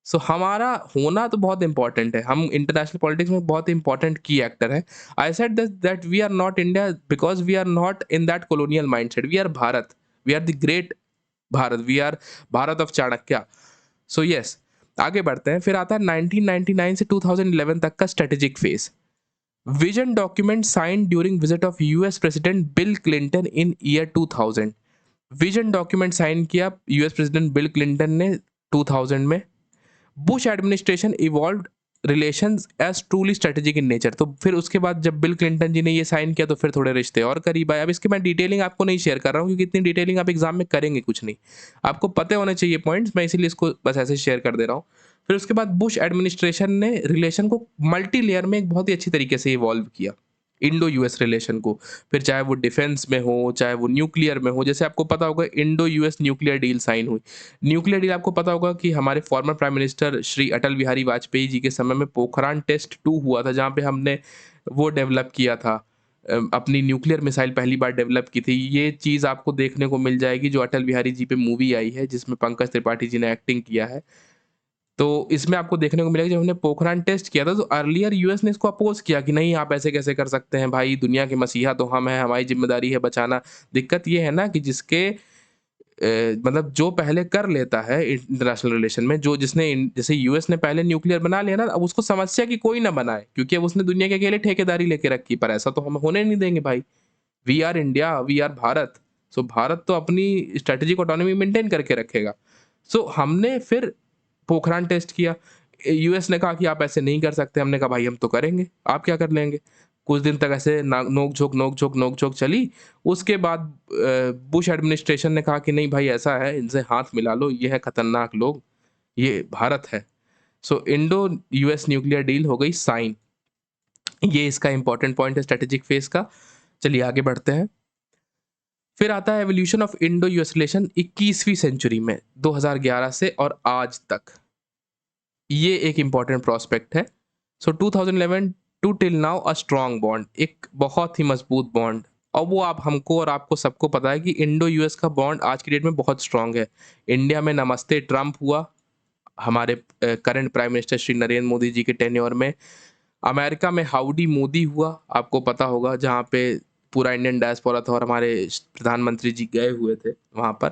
सो हमारा होना तो बहुत इंपॉर्टेंट है, हम इंटरनेशनल पॉलिटिक्स में बहुत इंपॉर्टेंट की एक्टर है। I said that we are not India because we are not in that colonial mindset, we are Bharat, we are the great Bharat, we are Bharat of Chanakya. So yes, आगे बढ़ते हैं। फिर आता है 1999 से 2011 तक का strategic phase. Vision document sign during visit of US president Bill Clinton in year 2000। Vision document sign किया यूएस प्रेसिडेंट बिल क्लिंटन ने 2000 में। Bush administration evolved relations as truly strategic in nature, तो फिर उसके बाद जब बिल क्लिंटन जी ने ये साइन किया तो फिर थोड़े रिश्ते और करीब आए। अब इसके मैं डिटेलिंग आपको नहीं शेयर कर रहा हूँ क्योंकि इतनी डिटेलिंग आप एग्जाम में करेंगे कुछ नहीं, आपको पते होने चाहिए पॉइंट्स, मैं इसीलिए इसको बस ऐसे शेयर कर दे रहा हूँ। फिर उसके बाद बुश एडमिनिस्ट्रेशन ने रिलेशन को मल्टी लेयर में एक बहुत ही अच्छी तरीके से इवॉल्व किया, इंडो यूएस रिलेशन को। फिर चाहे वो डिफेंस में हो, चाहे वो न्यूक्लियर में हो, जैसे आपको पता होगा Indo US nuclear deal sign हुई। न्यूक्लियर डील आपको पता होगा कि हमारे former prime minister Shri Atal Bihari Vajpayee ji के समय में पोखरान टेस्ट 2 हुआ था, जहाँ पे हमने वो डेवलप किया था, अपनी न्यूक्लियर मिसाइल पहली बार डेवलप की थी। ये चीज़ आपको देखने को मिल जाएगी जो अटल बिहारी जी पे मूवी आई है जिसमें पंकज त्रिपाठी जी ने एक्टिंग किया है। तो इसमें आपको देखने को मिलेगा जब हमने पोखरान टेस्ट किया था तो अर्लियर यूएस ने इसको अपोज किया कि नहीं आप ऐसे कैसे कर सकते हैं भाई, दुनिया के मसीहा तो हम हैं, हमारी जिम्मेदारी है बचाना। दिक्कत ये है ना कि जिसके मतलब जो पहले कर लेता है इंटरनेशनल रिलेशन में, जो जैसे यूएस ने पहले न्यूक्लियर बना लिया ना, अब उसको समस्या कि कोई ना बनाए क्योंकि अब उसने दुनिया के अकेले ठेकेदारी लेके रखी, पर ऐसा तो हम होने नहीं देंगे भाई। We are India, we are Bharat. So Bharat तो अपनी स्ट्रेटेजिक ऑटोनॉमी मेंटेन करके रखेगा। सो हमने फिर पोखरान टेस्ट किया। यूएस ने कहा कि आप ऐसे नहीं कर सकते, हमने कहा भाई हम तो करेंगे, आप क्या कर लेंगे। कुछ दिन तक ऐसे नोक झोंक चली। उसके बाद बुश एडमिनिस्ट्रेशन ने कहा कि नहीं भाई ऐसा है, इनसे हाथ मिला लो, ये है खतरनाक लोग, ये भारत है। सो इंडो यूएस न्यूक्लियर डील हो गई साइन। ये इसका इंपॉर्टेंट पॉइंट है स्ट्रेटेजिक फेज का। चलिए आगे बढ़ते हैं। फिर आता है evolution of Indo US relation 21वीं सेंचुरी में 2011 से और आज तक। ये एक इंपॉर्टेंट प्रोस्पेक्ट है। So 2011 to till now a strong bond, एक बहुत ही मजबूत बॉन्ड। और वो आप हमको और आपको सबको पता है कि इंडो यूएस का बॉन्ड आज की डेट में बहुत स्ट्रांग है। इंडिया में नमस्ते ट्रंप हुआ हमारे current prime minister Shri Narendra Modi ji के टेन्योर में। अमेरिका में हाउडी मोदी हुआ, आपको पता होगा, जहाँ पे पूरा इंडियन डायस्पोरा था और हमारे प्रधानमंत्री जी गए हुए थे वहाँ पर।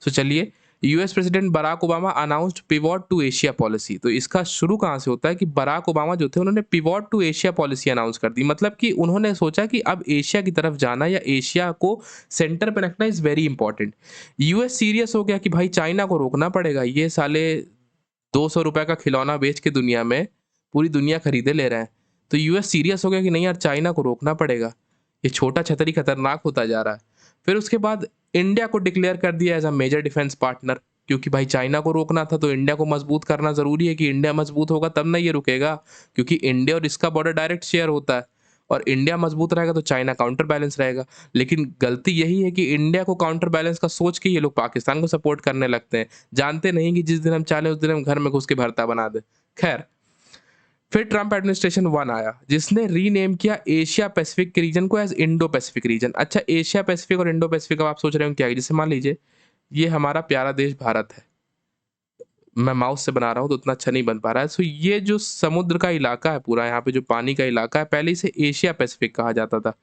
सो चलिए, US president Barack Obama announced pivot to Asia policy. तो इसका शुरू कहाँ से होता है कि बराक ओबामा जो थे उन्होंने pivot to Asia policy announce कर दी, मतलब कि उन्होंने सोचा कि अब एशिया की तरफ जाना या एशिया को सेंटर पे रखना is very important. US serious हो गया कि भाई चाइना को रोकना पड़ेगा, ये साले 200 रुपए का खिलौना बेच के दुनिया में पूरी दुनिया खरीदे ले रहे हैं। तो यूएस सीरियस हो गया कि नहीं यार, चाइना को रोकना पड़ेगा, ये छोटा छतरी खतरनाक होता जा रहा है। फिर उसके बाद इंडिया को डिक्लेयर कर दिया as a major defence partner, क्योंकि भाई चाइना को रोकना था तो इंडिया को मजबूत करना जरूरी है कि इंडिया मजबूत होगा तब ना ये रुकेगा, क्योंकि इंडिया और इसका बॉर्डर डायरेक्ट शेयर होता है और इंडिया मजबूत रहेगा तो चाइना काउंटर बैलेंस रहेगा। लेकिन गलती यही है कि इंडिया को काउंटर बैलेंस का सोच के ये लोग पाकिस्तान को सपोर्ट करने लगते हैं, जानते नहीं कि जिस दिन हम चाहें उस दिन हम घर में घुस के भरता बना दे। खैर, फिर ट्रंप एडमिनिस्ट्रेशन 1 आया जिसने रीनेम किया एशिया पैसिफिक के रीजन को एज इंडो पैसिफिक रीजन। अच्छा, एशिया पैसिफिक और इंडो पैसिफिक, अब आप सोच रहे हो क्या है, जैसे मान लीजिए ये हमारा प्यारा देश भारत है, मैं माउस से बना रहा हूँ तो उतना अच्छा नहीं बन पा रहा है। सो ये जो समुद्र का इलाका है पूरा, यहाँ पे जो पानी का इलाका है, पहले इसे एशिया पैसिफिक कहा जाता था।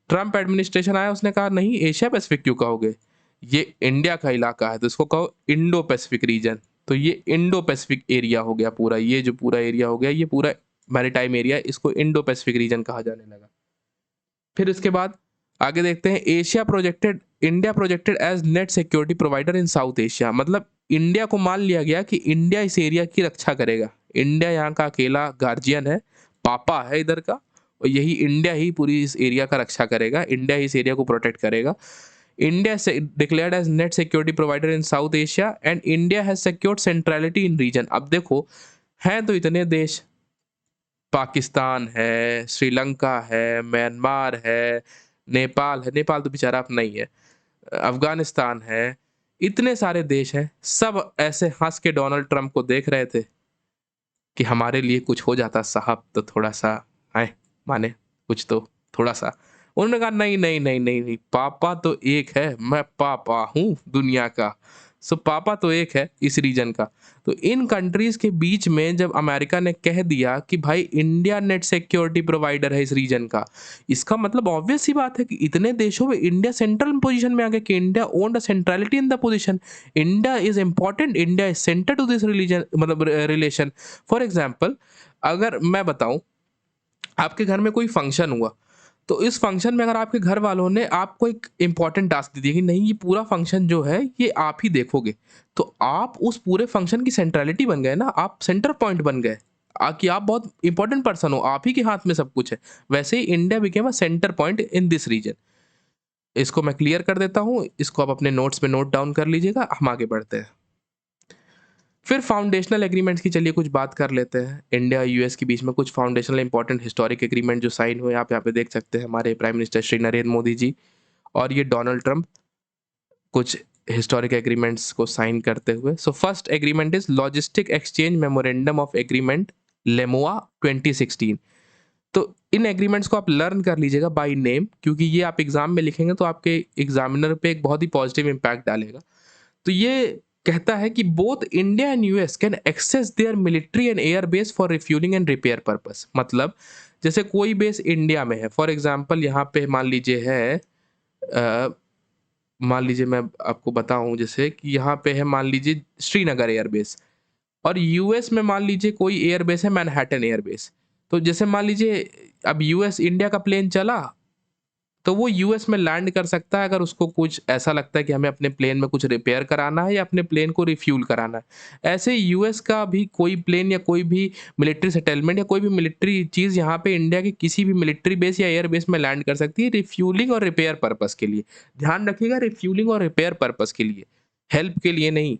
ट्रम्प एडमिनिस्ट्रेशन आया, उसने कहा नहीं, एशिया पैसिफिक क्यों कहोगे, ये इंडिया का इलाका है तो इसको कहो इंडो पैसिफिक रीजन। तो ये इंडो पैसिफिक एरिया हो गया पूरा, ये जो पूरा एरिया हो गया, ये पूरा मैरीटाइम एरिया, इसको इंडो पैसिफिक रीजन कहा जाने लगा। फिर इसके बाद आगे देखते हैं, India projected as net security provider in South Asia. मतलब इंडिया को मान लिया गया कि इंडिया इस एरिया की रक्षा करेगा, इंडिया यहाँ का अकेला गार्जियन है, पापा है इधर का, और यही इंडिया ही पूरी इस एरिया का रक्षा करेगा, इंडिया ही इस एरिया को प्रोटेक्ट करेगा। India declared as net security provider in South Asia and India has secured centrality in region. अब देखो, हैं तो इतने देश, पाकिस्तान है, श्रीलंका है, म्यांमार है, नेपाल है, नेपाल तो बेचारा अपना ही है, अफ़गानिस्तान है, इतने सारे देश हैं, सब ऐसे हँस के डोनाल्ड ट्रंप को देख रहे थे कि हमारे लिए कुछ हो जाता साहब तो थोड़ा-सा आएँ माने कुछ तो थोड़ा-सा। उन्होंने कहा नहीं, नहीं, नहीं, नहीं, नहीं, पापा तो एक है, मैं पापा हूँ दुनिया का। सो पापा तो एक है इस रीजन का। तो इन कंट्रीज़ के बीच में जब अमेरिका ने कह दिया कि भाई इंडिया नेट सिक्योरिटी प्रोवाइडर है इस रीजन का, इसका मतलब ऑब्वियस सी बात है कि इतने देशों में इंडिया सेंट्रल पोजीशन में आ गया कि India owned a centrality in the position. India is important, India is centre to this religion, मतलब रिलेशन। फॉर एग्जाम्पल, अगर मैं बताऊं, आपके घर में कोई फंक्शन हुआ, तो इस फंक्शन में अगर आपके घर वालों ने आपको एक इंपॉर्टेंट टास्क दे दिया कि नहीं, ये पूरा फंक्शन जो है ये आप ही देखोगे, तो आप उस पूरे फंक्शन की सेंट्रलिटी बन गए ना, आप सेंटर पॉइंट बन गए, कि आप बहुत इंपॉर्टेंट पर्सन हो, आप ही के हाथ में सब कुछ है। वैसे ही India became a centre point in this region. इसको मैं क्लियर कर देता हूँ, इसको आप अपने नोट्स में नोट डाउन कर लीजिएगा, हम आगे बढ़ते हैं। फिर फाउंडेशनल एग्रीमेंट्स की चलिए कुछ बात कर लेते हैं। इंडिया यूएस के बीच में कुछ फाउंडेशनल इंपॉर्टेंट हिस्टोरिक एग्रीमेंट जो साइन हुए, आप यहाँ पे देख सकते हैं, हमारे प्राइम मिनिस्टर श्री नरेंद्र मोदी जी और ये डोनाल्ड ट्रंप कुछ हिस्टोरिक एग्रीमेंट्स को साइन करते हुए। So first agreement is logistic exchange memorandum of agreement, LEMOA 2016। तो इन एग्रीमेंट्स को आप लर्न कर लीजिएगा बाय नेम, क्योंकि ये आप एग्जाम में लिखेंगे तो आपके एग्जामिनर पे एक बहुत ही पॉजिटिव इम्पैक्ट डालेगा। तो ये कहता है कि both India and US can access their military and air base for refuelling and repair purpose. मतलब जैसे कोई बेस इंडिया में है, फॉर एग्जांपल यहाँ पे मान लीजिए है, मान लीजिए मैं आपको बताऊं, जैसे कि यहाँ पे है मान लीजिए श्रीनगर एयरबेस, और यूएस में मान लीजिए कोई एयरबेस है मैनहट्टन एयरबेस। तो जैसे मान लीजिए अब यूएस इंडिया का प्लेन चला, तो वो यूएस में लैंड कर सकता है अगर उसको कुछ ऐसा लगता है कि हमें अपने प्लेन में कुछ रिपेयर कराना है या अपने प्लेन को रिफ्यूल कराना है। ऐसे यूएस का भी कोई प्लेन या कोई भी मिलिट्री सेटलमेंट या कोई भी मिलिट्री चीज़ यहाँ पे इंडिया के किसी भी मिलिट्री बेस या एयर बेस में लैंड कर सकती है, रिफ्यूलिंग और रिपेयर पर्पस के लिए। ध्यान रखिएगा, रिफ्यूलिंग और रिपेयर पर्पस के लिए, हेल्प के लिए नहीं।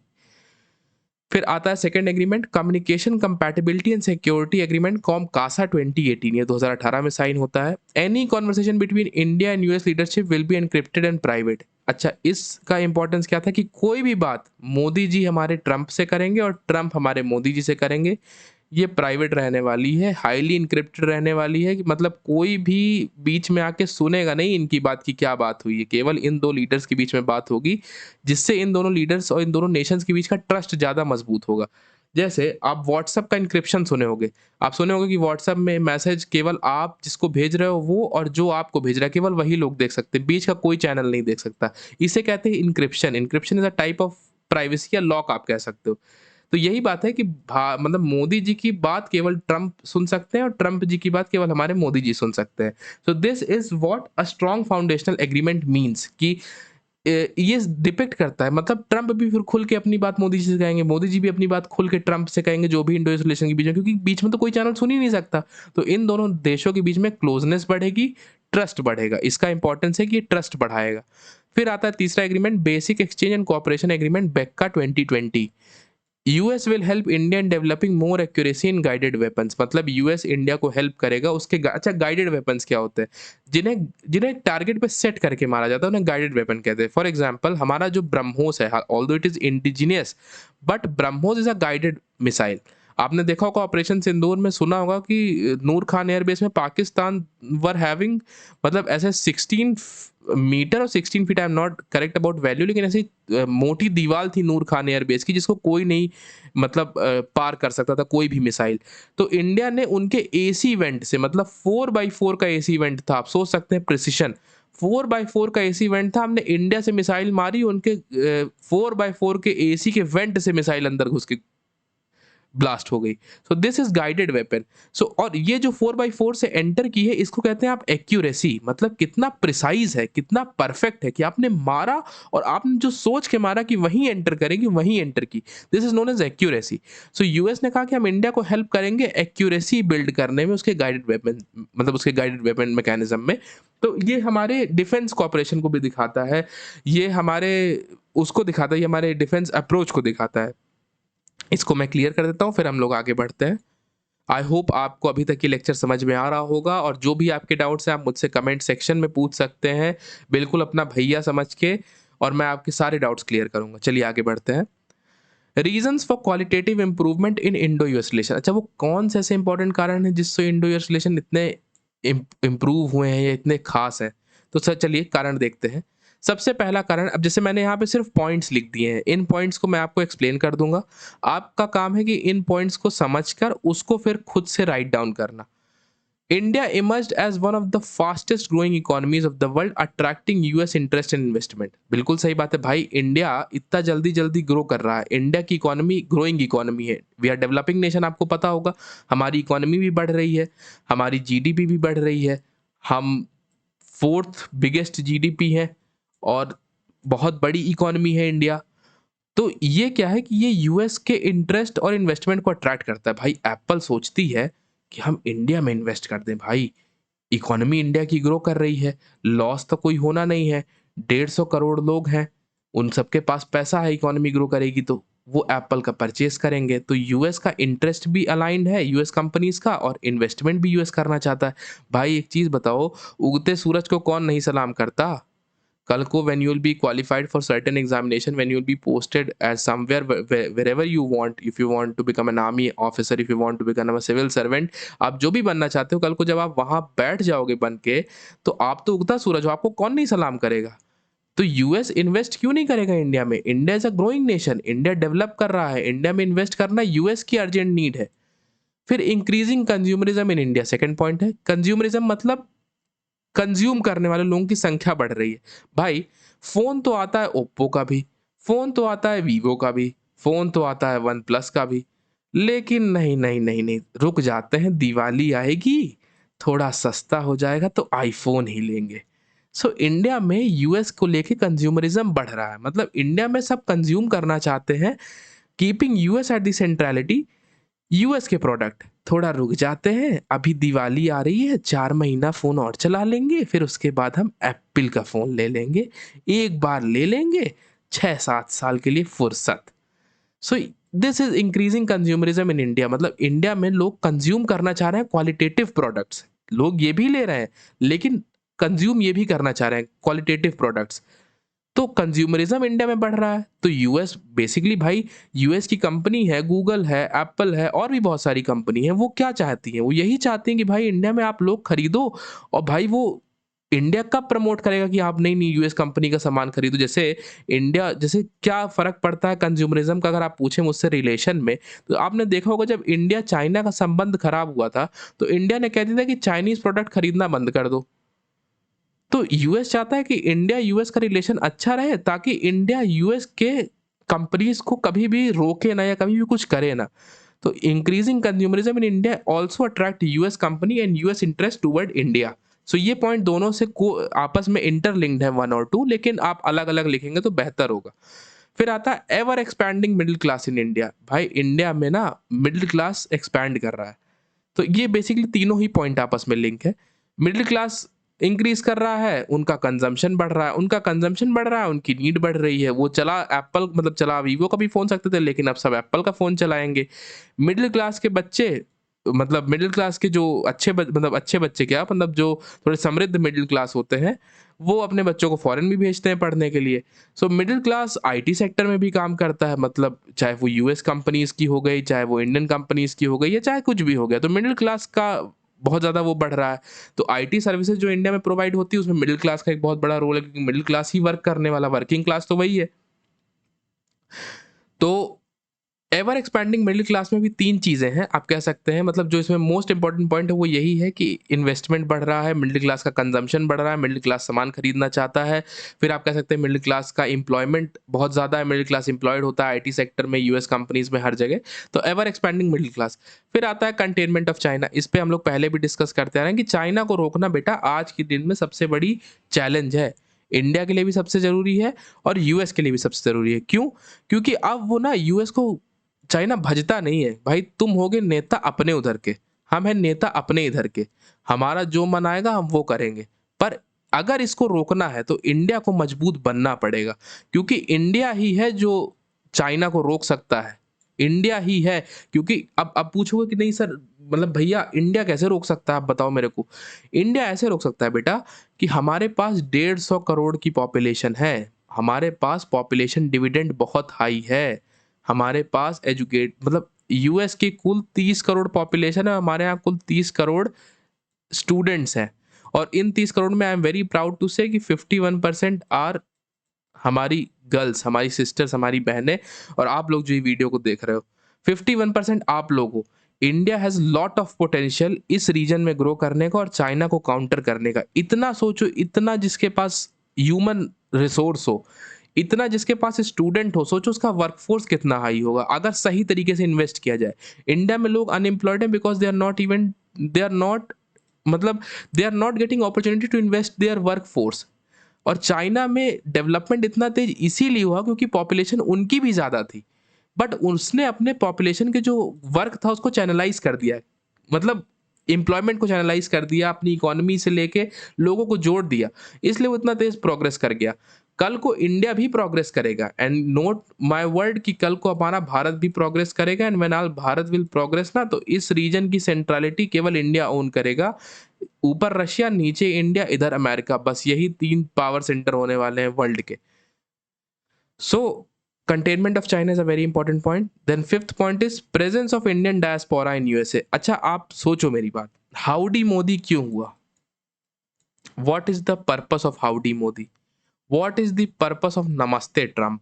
फिर आता है second agreement, communication compatibility and security agreement, COMCASA 2018, ये 2018 में साइन होता है। Any conversation between India and US leadership will be encrypted and private. अच्छा, इसका इंपॉर्टेंस क्या था कि कोई भी बात मोदी जी हमारे ट्रंप से करेंगे और ट्रंप हमारे मोदी जी से करेंगे, ये प्राइवेट रहने वाली है, हाईली इनक्रिप्टेड रहने वाली है, कि मतलब कोई भी बीच में आके सुनेगा नहीं इनकी बात की क्या बात हुई है, केवल इन दो लीडर्स के बीच में बात होगी, जिससे इन दोनों लीडर्स और इन दोनों नेशंस के बीच का ट्रस्ट ज़्यादा मजबूत होगा। जैसे आप व्हाट्सएप का इंक्रिप्शन सुने होंगे, आप सुने होंगे कि व्हाट्सएप में मैसेज केवल आप जिसको भेज रहे हो वो और जो आपको भेज रहा है केवल वही लोग देख सकते हैं, बीच का कोई चैनल नहीं देख सकता। इसे कहते हैं encryption. Encryption is a type of privacy या लॉक आप कह सकते हो। तो यही बात है कि मतलब मोदी जी की बात केवल ट्रंप सुन सकते हैं और ट्रंप जी की बात केवल हमारे मोदी जी सुन सकते हैं। सो this is what a strong foundational agreement means, कि ये डिपिक्ट करता है, मतलब ट्रंप भी फिर खुल के अपनी बात मोदी जी से कहेंगे, मोदी जी भी अपनी बात खुल के ट्रंप से कहेंगे, जो भी इंडो यूएस रिलेशन के बीच में, क्योंकि बीच में तो कोई चैनल सुन ही नहीं सकता। तो इन दोनों देशों के बीच में क्लोजनेस बढ़ेगी, ट्रस्ट बढ़ेगा। इसका इंपॉर्टेंस है कि ये ट्रस्ट बढ़ाएगा। फिर आता है तीसरा agreement, basic exchange and cooperation agreement, बेक्का 2020। US will help India in developing more accuracy in guided weapons. मतलब यूएस इंडिया को हेल्प करेगा उसके अच्छा, गाइडेड वेपन्स क्या होते हैं? जिन्हें जिन्हें टारगेट पे सेट करके मारा जाता है उन्हें गाइडेड वेपन कहते हैं। फॉर एग्जांपल, हमारा जो ब्रह्मोस है, although it is indigenous, but BrahMos is a guided missile. आपने देखा होगा ऑपरेशन सिंदूर में, सुना होगा कि नूर खान एयरबेस में पाकिस्तान वर हैविंग, मतलब ऐसे 16 मीटर और 16 feet, I am not correct about value, लेकिन ऐसी मोटी दीवार थी नूर खान एयरबेस की जिसको कोई नहीं मतलब पार कर सकता था, कोई भी मिसाइल। तो इंडिया ने उनके एसी इवेंट से, मतलब 4x4 का एसी इवेंट था, आप सोच सकते हैं प्रिसिशन, 4x4 का एसी इवेंट था, हमने इंडिया से मिसाइल मारी, उनके 4x4 के एसी के वेंट से मिसाइल अंदर घुस के ब्लास्ट हो गई। So this is guided weapon. So और ये जो 4x4 से एंटर की है, इसको कहते हैं आप एक्यूरेसी, मतलब कितना प्रिसाइज है, कितना परफेक्ट है कि आपने मारा और आपने जो सोच के मारा कि वहीं एंटर करेंगे, वहीं एंटर की। This is known as accuracy. So US ने कहा कि हम इंडिया को हेल्प करेंगे एक्यूरेसी बिल्ड करने में, उसके गाइडेड वेपन, मतलब उसके गाइडेड वेपन मैकेनिज्म में। तो ये हमारे डिफेंस कॉपरेशन को भी दिखाता है, ये हमारे उसको दिखाता है, ये हमारे डिफेंस अप्रोच को दिखाता है। इसको मैं क्लियर कर देता हूँ, फिर हम लोग आगे बढ़ते हैं। आई होप आपको अभी तक ये लेक्चर समझ में आ रहा होगा, और जो भी आपके डाउट्स हैं आप मुझसे कमेंट सेक्शन में पूछ सकते हैं, बिल्कुल अपना भैया समझ के, और मैं आपके सारे डाउट्स क्लियर करूंगा। चलिए आगे बढ़ते हैं। Reasons for qualitative improvement in Indo US relation. अच्छा, वो कौन से ऐसे इंपॉर्टेंट कारण हैं जिससे इंडो यूएस रिलेशन इतने इम्प्रूव हुए हैं या इतने खास हैं? तो सर चलिए कारण देखते हैं। सबसे पहला कारण, अब जैसे मैंने यहाँ पे सिर्फ पॉइंट्स लिख दिए हैं, इन पॉइंट्स को मैं आपको एक्सप्लेन कर दूंगा। आपका काम है कि इन पॉइंट्स को समझकर उसको फिर खुद से राइट डाउन करना। India emerged as one of the fastest growing economies of the world, attracting US interest and investment। बिल्कुल सही बात है भाई, इंडिया इतना जल्दी जल्दी ग्रो कर रहा है, इंडिया की इकोनॉमी ग्रोइंग इकोनॉमी है, वी आर डेवलपिंग नेशन, आपको पता होगा। हमारी इकोनॉमी भी बढ़ रही है, हमारी जीडीपी भी बढ़ रही है, हम फोर्थ बिगेस्ट जीडीपी है, और बहुत बड़ी इकोनॉमी है इंडिया। तो ये क्या है कि ये यूएस के इंटरेस्ट और इन्वेस्टमेंट को अट्रैक्ट करता है। भाई एप्पल सोचती है कि हम इंडिया में इन्वेस्ट कर दें, भाई इकोनॉमी इंडिया की ग्रो कर रही है, लॉस तो कोई होना नहीं है, 150 करोड़ लोग हैं, उन सबके पास पैसा है, इकोनॉमी ग्रो करेगी तो वो एप्पल का परचेस करेंगे। तो यूएस का इंटरेस्ट भी अलाइंड है यूएस कंपनीज का, और इन्वेस्टमेंट भी यूएस करना चाहता है। भाई एक चीज बताओ, उगते सूरज को कौन नहीं सलाम करता? कल को when you will be qualified for certain examination, when you will be posted as somewhere wherever you want, if you want to become an army officer, if you want to become a civil servant, आप जो भी बनना चाहते हो, कल को जब आप वहां बैठ जाओगे बन के, तो आप तो उगता सूरज हो, आपको कौन नहीं सलाम करेगा? तो यूएस इन्वेस्ट क्यों नहीं करेगा इंडिया में? India is a growing nation, India develop कर रहा है, इंडिया में इन्वेस्ट करना यूएस की अर्जेंट नीड है। फिर increasing consumerism in India, second point है। कंज्यूमरिज्म मतलब कंज्यूम करने वाले लोगों की संख्या बढ़ रही है। भाई फोन तो आता है ओप्पो का भी, फोन तो आता है वीवो का भी, फोन तो आता है वन प्लस का भी, लेकिन नहीं नहीं नहीं नहीं, रुक जाते हैं, दिवाली आएगी, थोड़ा सस्ता हो जाएगा तो आईफोन ही लेंगे। सो इंडिया में यूएस को लेके कंज्यूमरिज्म बढ़ रहा है, मतलब इंडिया में सब कंज्यूम करना चाहते हैं, keeping US at the centrality. US के प्रोडक्ट थोड़ा रुक जाते हैं, अभी दिवाली आ रही है, 4 महीना फोन और चला लेंगे, फिर उसके बाद हम एप्पल का फोन ले लेंगे, एक बार ले लेंगे, 6-7 साल के लिए फुर्सत। सो this is increasing consumerism in India, मतलब इंडिया में लोग कंज्यूम करना चाह रहे हैं क्वालिटेटिव प्रोडक्ट्स, लोग ये भी ले रहे हैं लेकिन कंज्यूम ये भी करना चाह रहे हैं क्वालिटेटिव प्रोडक्ट्स। तो कंज्यूमरिज्म इंडिया में बढ़ रहा है, तो यूएस बेसिकली भाई, यूएस की कंपनी है, गूगल है, एप्पल है, और भी बहुत सारी कंपनी है, वो क्या चाहती हैं? वो यही चाहती हैं कि भाई इंडिया में आप लोग खरीदो। और भाई वो इंडिया कब प्रमोट करेगा कि आप नहीं नहीं यूएस कंपनी का सामान खरीदो? जैसे इंडिया, जैसे क्या फर्क पड़ता है कंज्यूमरिज्म का, अगर आप पूछे मुझसे रिलेशन में, तो आपने देखा होगा जब इंडिया चाइना का संबंध खराब हुआ था, तो इंडिया ने कह दिया था कि चाइनीज प्रोडक्ट खरीदना बंद कर दो। तो यूएस चाहता है कि इंडिया यूएस का रिलेशन अच्छा रहे, ताकि इंडिया यूएस के कंपनीज को कभी भी रोके ना या कभी भी कुछ करे ना। तो increasing consumerism in India also attract US company and US interest toward India. So ये पॉइंट दोनों से को आपस में इंटरलिंक्ड है, वन और टू, लेकिन आप अलग अलग लिखेंगे तो बेहतर होगा। फिर आता है ever expanding middle class in India. भाई इंडिया में ना मिडिल क्लास एक्सपैंड कर रहा है, तो ये बेसिकली तीनों ही पॉइंट आपस में लिंक है। मिडिल क्लास इंक्रीज कर रहा है, उनका कंजम्पशन बढ़ रहा है, उनका कंजम्पशन बढ़ रहा है, उनकी नीड बढ़ रही है। वो चला एप्पल, मतलब चला वीवो का भी फोन सकते थे, लेकिन अब सब एप्पल का फोन चलाएंगे। मिडिल क्लास के बच्चे, मतलब मिडिल क्लास के जो मतलब अच्छे बच्चे क्या, मतलब जो थोड़े समृद्ध मिडिल क्लास होते हैं, वो अपने बच्चों को फॉरेन भी भेजते हैं पढ़ने के लिए। So middle class IT sector में भी काम करता है, मतलब चाहे वो यूएस कंपनीज की हो गई, चाहे वो इंडियन कंपनीज की हो गई, या चाहे कुछ भी हो गया, तो मिडिल क्लास का बहुत ज़्यादा वो बढ़ रहा है। तो आईटी सर्विसेज़ जो इंडिया में प्रोवाइड होती है उसमें मिडल क्लास का एक बहुत बड़ा रोल है, क्योंकि मिडल क्लास ही वर्क करने वाला, वर्किंग क्लास तो वही है। तो एवर एक्सपैंडिंग मिडिल क्लास में भी 3 चीज़ें हैं, आप कह सकते हैं। मतलब जो इसमें मोस्ट इम्पोर्टेंट पॉइंट है वो यही है कि इन्वेस्टमेंट बढ़ रहा है, मिडिल क्लास का कंजम्पशन बढ़ रहा है, मिडिल क्लास सामान खरीदना चाहता है। फिर आप कह सकते हैं मिडिल क्लास का एम्प्लॉयमेंट बहुत ज़्यादा है, मिडिल क्लास एम्प्लॉयड होता है आईटी सेक्टर में, यूएस कंपनीज़ में, हर जगह। तो एवर एक्सपैंडिंग मिडिल क्लास। फिर आता है कंटेनमेंट ऑफ चाइना। इस पे हम लोग पहले भी डिस्कस करते आ रहे हैं कि चाइना को रोकना बेटा आज के दिन में सबसे बड़ी चैलेंज है। इंडिया के लिए भी सबसे ज़रूरी है और यूएस के लिए भी सबसे ज़रूरी है। क्यों? क्योंकि अब वो ना यूएस को चाइना भजता नहीं है। भाई तुम होगे नेता अपने उधर के, हम हैं नेता अपने इधर के। हमारा जो मन आएगा हम वो करेंगे। पर अगर इसको रोकना है तो इंडिया को मजबूत बनना पड़ेगा, क्योंकि इंडिया ही है जो चाइना को रोक सकता है। इंडिया ही है। क्योंकि अब पूछोगे कि नहीं सर, मतलब भैया इंडिया कैसे रोक सकता है, आप बताओ मेरे को। इंडिया ऐसे रोक सकता है बेटा कि हमारे पास 150 करोड़ की पॉपुलेशन है। हमारे पास पॉपुलेशन डिविडेंड बहुत हाई है। हमारे पास एजुकेट मतलब यूएस की कुल 30 करोड़ पॉपुलेशन है, हमारे यहाँ कुल 30 करोड़ स्टूडेंट्स हैं। और इन 30 करोड़ में I am very proud to say कि 51% आर हमारी गर्ल्स, हमारी सिस्टर्स, हमारी बहनें, और आप लोग जो ये वीडियो को देख रहे हो, 51% आप लोग हो। India has lot of potential इस रीजन में ग्रो करने का और चाइना को काउंटर करने का। इतना सोचो, इतना जिसके पास ह्यूमन रिसोर्स हो, इतना जिसके पास स्टूडेंट हो, सोचो उसका वर्कफोर्स कितना हाई होगा अगर सही तरीके से इन्वेस्ट किया जाए। इंडिया में लोग अनएम्प्लॉयड हैं बिकॉज दे आर नॉट मतलब they are not getting opportunity to invest their workforce. और चाइना में डेवलपमेंट इतना तेज इसीलिए हुआ क्योंकि पॉपुलेशन उनकी भी ज़्यादा थी, बट उसने अपने पॉपुलेशन के जो वर्क था उसको चैनलाइज कर दिया। मतलब एम्प्लॉयमेंट को चैनलाइज कर दिया, अपनी इकोनॉमी से लेके लोगों को जोड़ दिया, इसलिए वो इतना तेज प्रोग्रेस कर गया। कल को इंडिया भी प्रोग्रेस करेगा, एंड नोट माय वर्ड कि कल को हमारा भारत भी प्रोग्रेस करेगा। And when all Bharat will progress ना, तो इस रीजन की सेंट्रलिटी केवल इंडिया ओन करेगा। ऊपर रशिया, नीचे इंडिया, इधर अमेरिका, बस यही 3 पावर सेंटर होने वाले हैं वर्ल्ड के। So containment of China is a very important point. Then fifth point is presence of Indian diaspora in USA. अच्छा आप सोचो मेरी बात, हाउडी मोदी क्यों हुआ? What is the purpose of howdy Modi? What is the purpose of Namaste Trump?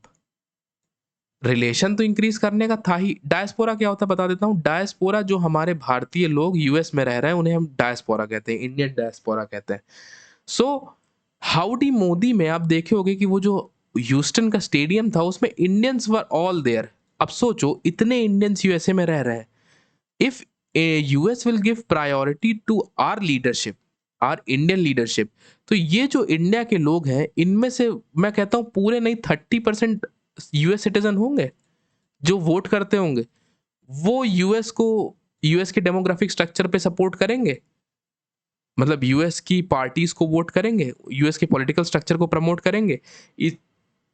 Relation तो increase करने का था ही। डायस्पोरा क्या होता है बता देता हूँ। डायस्पोरा जो हमारे भारतीय लोग यूएस में रह रहे हैं उन्हें हम डायस्पोरा कहते हैं, इंडियन डायस्पोरा कहते हैं। सो हाउडी मोदी में आप देखे होंगे कि वो जो ह्यूस्टन का स्टेडियम था उसमें इंडियंस वर ऑल देयर। अब सोचो इतने इंडियंस यूएसए में रह रहे हैं। If US will give priority to our leadership, our Indian leadership, तो ये जो इंडिया के लोग हैं इनमें से मैं कहता हूँ पूरे नहीं 30% यूएस सिटीजन होंगे जो वोट करते होंगे। वो यूएस को, यूएस के डेमोग्राफिक स्ट्रक्चर पे सपोर्ट करेंगे। मतलब यूएस की पार्टीज को वोट करेंगे, यूएस के पॉलिटिकल स्ट्रक्चर को प्रमोट करेंगे।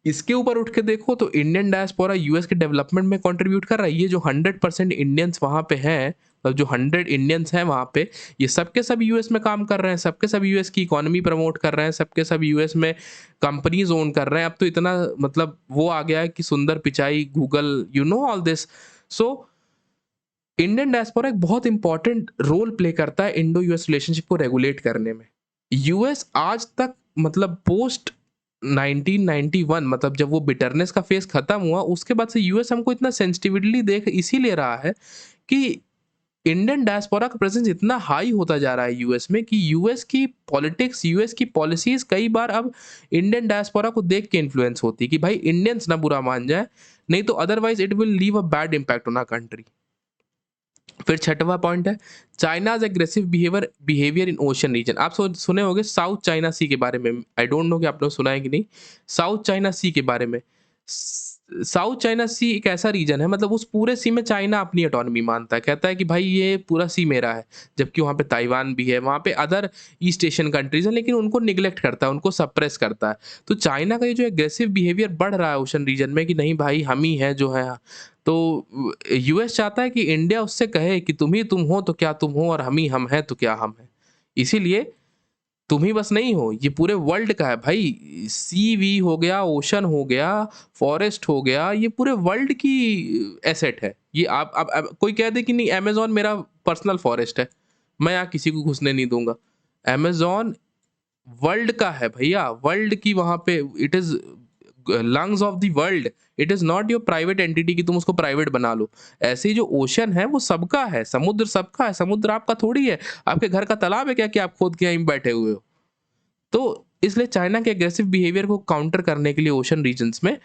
इसके ऊपर उठ के देखो तो इंडियन डायस्पोरा यूएस के डेवलपमेंट में कंट्रीब्यूट कर रहा है। ये जो 100% इंडियंस वहाँ पे हैं, मतलब जो 100 इंडियंस हैं वहाँ पे, ये सबके सब यूएस में काम कर रहे हैं, सबके सब यूएस की इकोनॉमी प्रमोट कर रहे हैं, सबके सब यूएस में कंपनीज ओन कर रहे हैं। अब तो इतना मतलब वो आ गया है कि सुंदर Pichai, Google, you know all this. So Indian diaspora एक बहुत इंपॉर्टेंट रोल प्ले करता है इंडो यूएस रिलेशनशिप को रेगुलेट करने में। यूएस आज तक मतलब पोस्ट 1991, मतलब जब वो बिटरनेस का फेज खत्म हुआ उसके बाद से यूएस हमको इतना सेंसिटिवली देख इसीलिए रहा है कि इंडियन डायस्पोरा का प्रेजेंस इतना हाई होता जा रहा है यूएस में कि यूएस की पॉलिटिक्स, यूएस की पॉलिसीज कई बार अब इंडियन डायस्पोरा को देख के इन्फ्लुएंस होती है कि भाई इंडियंस ना बुरा मान जाए, नहीं तो otherwise it will leave a bad impact on our country. फिर छठवां पॉइंट है China's aggressive behaviour in ocean region. आप सुने होंगे साउथ चाइना सी के बारे में। आई डोंट नो कि आप लोग सुना है कि नहीं साउथ चाइना सी के बारे में। साउथ चाइना सी एक ऐसा रीजन है, मतलब उस पूरे सी में चाइना अपनी ऑटोनॉमी मानता है, कहता है कि भाई ये पूरा सी मेरा है। जबकि वहाँ पे ताइवान भी है, वहाँ पे अदर ईस्ट एशियन कंट्रीज हैं, लेकिन उनको निगलेक्ट करता है, उनको सप्रेस करता है। तो चाइना का ये जो एग्रेसिव बिहेवियर बढ़ रहा है ओशन रीजन में कि नहीं भाई हम ही हैं जो है, तो यूएस चाहता है कि इंडिया उससे कहे कि तुम ही तुम हो तो क्या तुम हो, और हम ही हम हैं तो क्या हम हैं। इसीलिए तुम ही बस नहीं हो, ये पूरे वर्ल्ड का है भाई। सी वी हो गया, ओशन हो गया, फॉरेस्ट हो गया, ये पूरे वर्ल्ड की एसेट है। ये आप कोई कह दे कि नहीं अमेज़न मेरा पर्सनल फॉरेस्ट है, मैं यहाँ किसी को घुसने नहीं दूंगा। अमेजोन वर्ल्ड का है भैया, वर्ल्ड की वहां पे it is lungs of the world. It is not your private entity कि तुम उसको प्राइवेट बना लो। ऐसे ही जो ओशन है वो सबका है, समुद्र सबका है, समुद्र आपका थोड़ी है। आपके घर का तालाब है क्या कि आप खोद के यहीं बैठे हुए हो? तो इसलिए चाइना के एग्रेसिव बिहेवियर को काउंटर करने के लिए ओशन रीजन्स में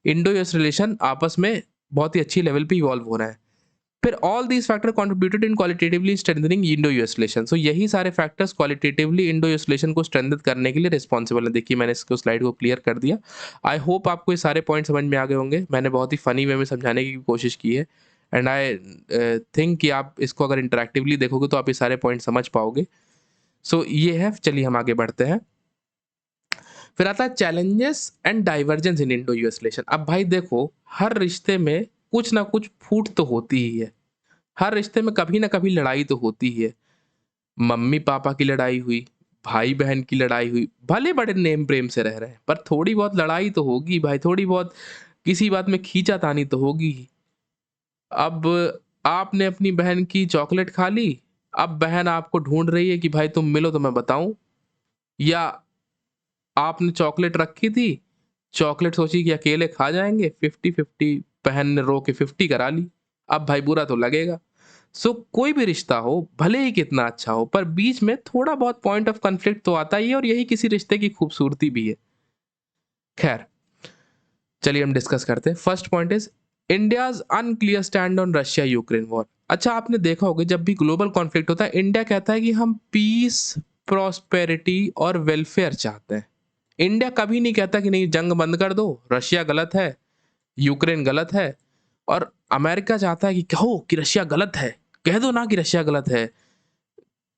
इंडो यूएस रिलेशन आपस में बहुत ही अच्छी लेवल पे इवॉल्व हो रहा है। फिर all these factor contributed in qualitatively strengthening Indo US relation. So यही सारे factors qualitatively Indo US relation को स्ट्रेंथन करने के लिए रिस्पॉन्सिबल है। देखिए मैंने इसको स्लाइड को क्लियर कर दिया। आई होप आपको ये सारे पॉइंट समझ में आ गए होंगे। मैंने बहुत ही फनी वे में समझाने की कोशिश की है एंड आई थिंक कि आप इसको अगर इंटरेक्टिवली देखोगे तो आप ये सारे पॉइंट समझ पाओगे। सो ये है, चलिए हम आगे बढ़ते हैं। फिर आता है challenges and divergence in Indo US relation. अब भाई देखो, हर रिश्ते में कुछ ना कुछ फूट तो होती ही है। हर रिश्ते में कभी ना कभी लड़ाई तो होती ही है। मम्मी पापा की लड़ाई हुई, भाई बहन की लड़ाई हुई, भले बड़े नेम प्रेम से रह रहे हैं पर थोड़ी बहुत लड़ाई तो होगी भाई, थोड़ी बहुत किसी बात में खींचातानी तो होगी ही। अब आपने अपनी बहन की चॉकलेट खा ली, अब बहन आपको ढूंढ रही है कि भाई तुम मिलो तो मैं बताऊं। या आपने चॉकलेट रखी थी, चॉकलेट सोची कि अकेले खा जाएंगे, 50-50 बहन ने रो के 50 करा ली। अब भाई बुरा तो लगेगा। सो कोई भी रिश्ता हो, भले ही कितना अच्छा हो, पर बीच में थोड़ा बहुत पॉइंट ऑफ कॉन्फ्लिक्ट तो आता ही है और यही किसी रिश्ते की खूबसूरती भी है। खैर, चलिए हम डिस्कस करते हैं। First point is India's unclear stand on Russia Ukraine war. अच्छा, आपने देखा होगा जब भी ग्लोबल कॉन्फ्लिक्ट होता है, इंडिया कहता है कि हम पीस, प्रॉस्पेरिटी और वेलफेयर चाहते हैं। इंडिया कभी नहीं कहता कि नहीं जंग बंद कर दो, रशिया गलत है, यूक्रेन गलत है। और अमेरिका चाहता है कि कहो कि रशिया गलत है, कह दो ना कि रशिया गलत है,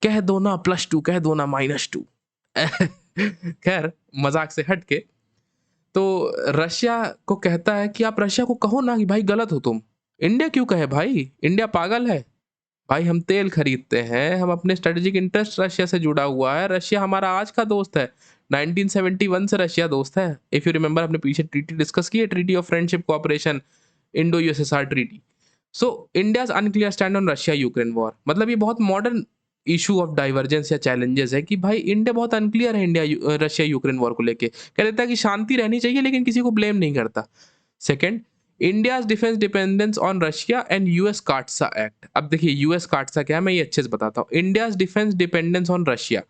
कह दो ना +2, कह दो ना -2। खैर, मजाक से हट के, तो रशिया को कहता है कि आप रशिया को कहो ना कि भाई गलत हो तुम। इंडिया क्यों कहे भाई? इंडिया पागल है? भाई हम तेल खरीदते हैं, हम अपने स्ट्रेटेजिक इंटरेस्ट रशिया से जुड़ा हुआ है। रशिया हमारा आज का दोस्त है, 1971 से रशिया दोस्त है। इफ यू रिमेंबर, अपने पीछे ट्रीटी डिस्कस की है, treaty of friendship cooperation, Indo USSR treaty. So India's unclear stand on Russia Ukraine war, मतलब ये बहुत मॉडर्न इशू ऑफ डाइवर्जेंस या चैलेंजेस है कि भाई इंडिया बहुत अनक्लियर है इंडिया रशिया यूक्रेन वॉर को लेके। कह देता है कि शांति रहनी चाहिए लेकिन किसी को ब्लेम नहीं करता। Second, India's defence dependence on Russia and US CAATSA act. अब देखिए यूएस कार्टसा क्या है, मैं ये अच्छे से बताता हूँ। India's defence dependence on Russia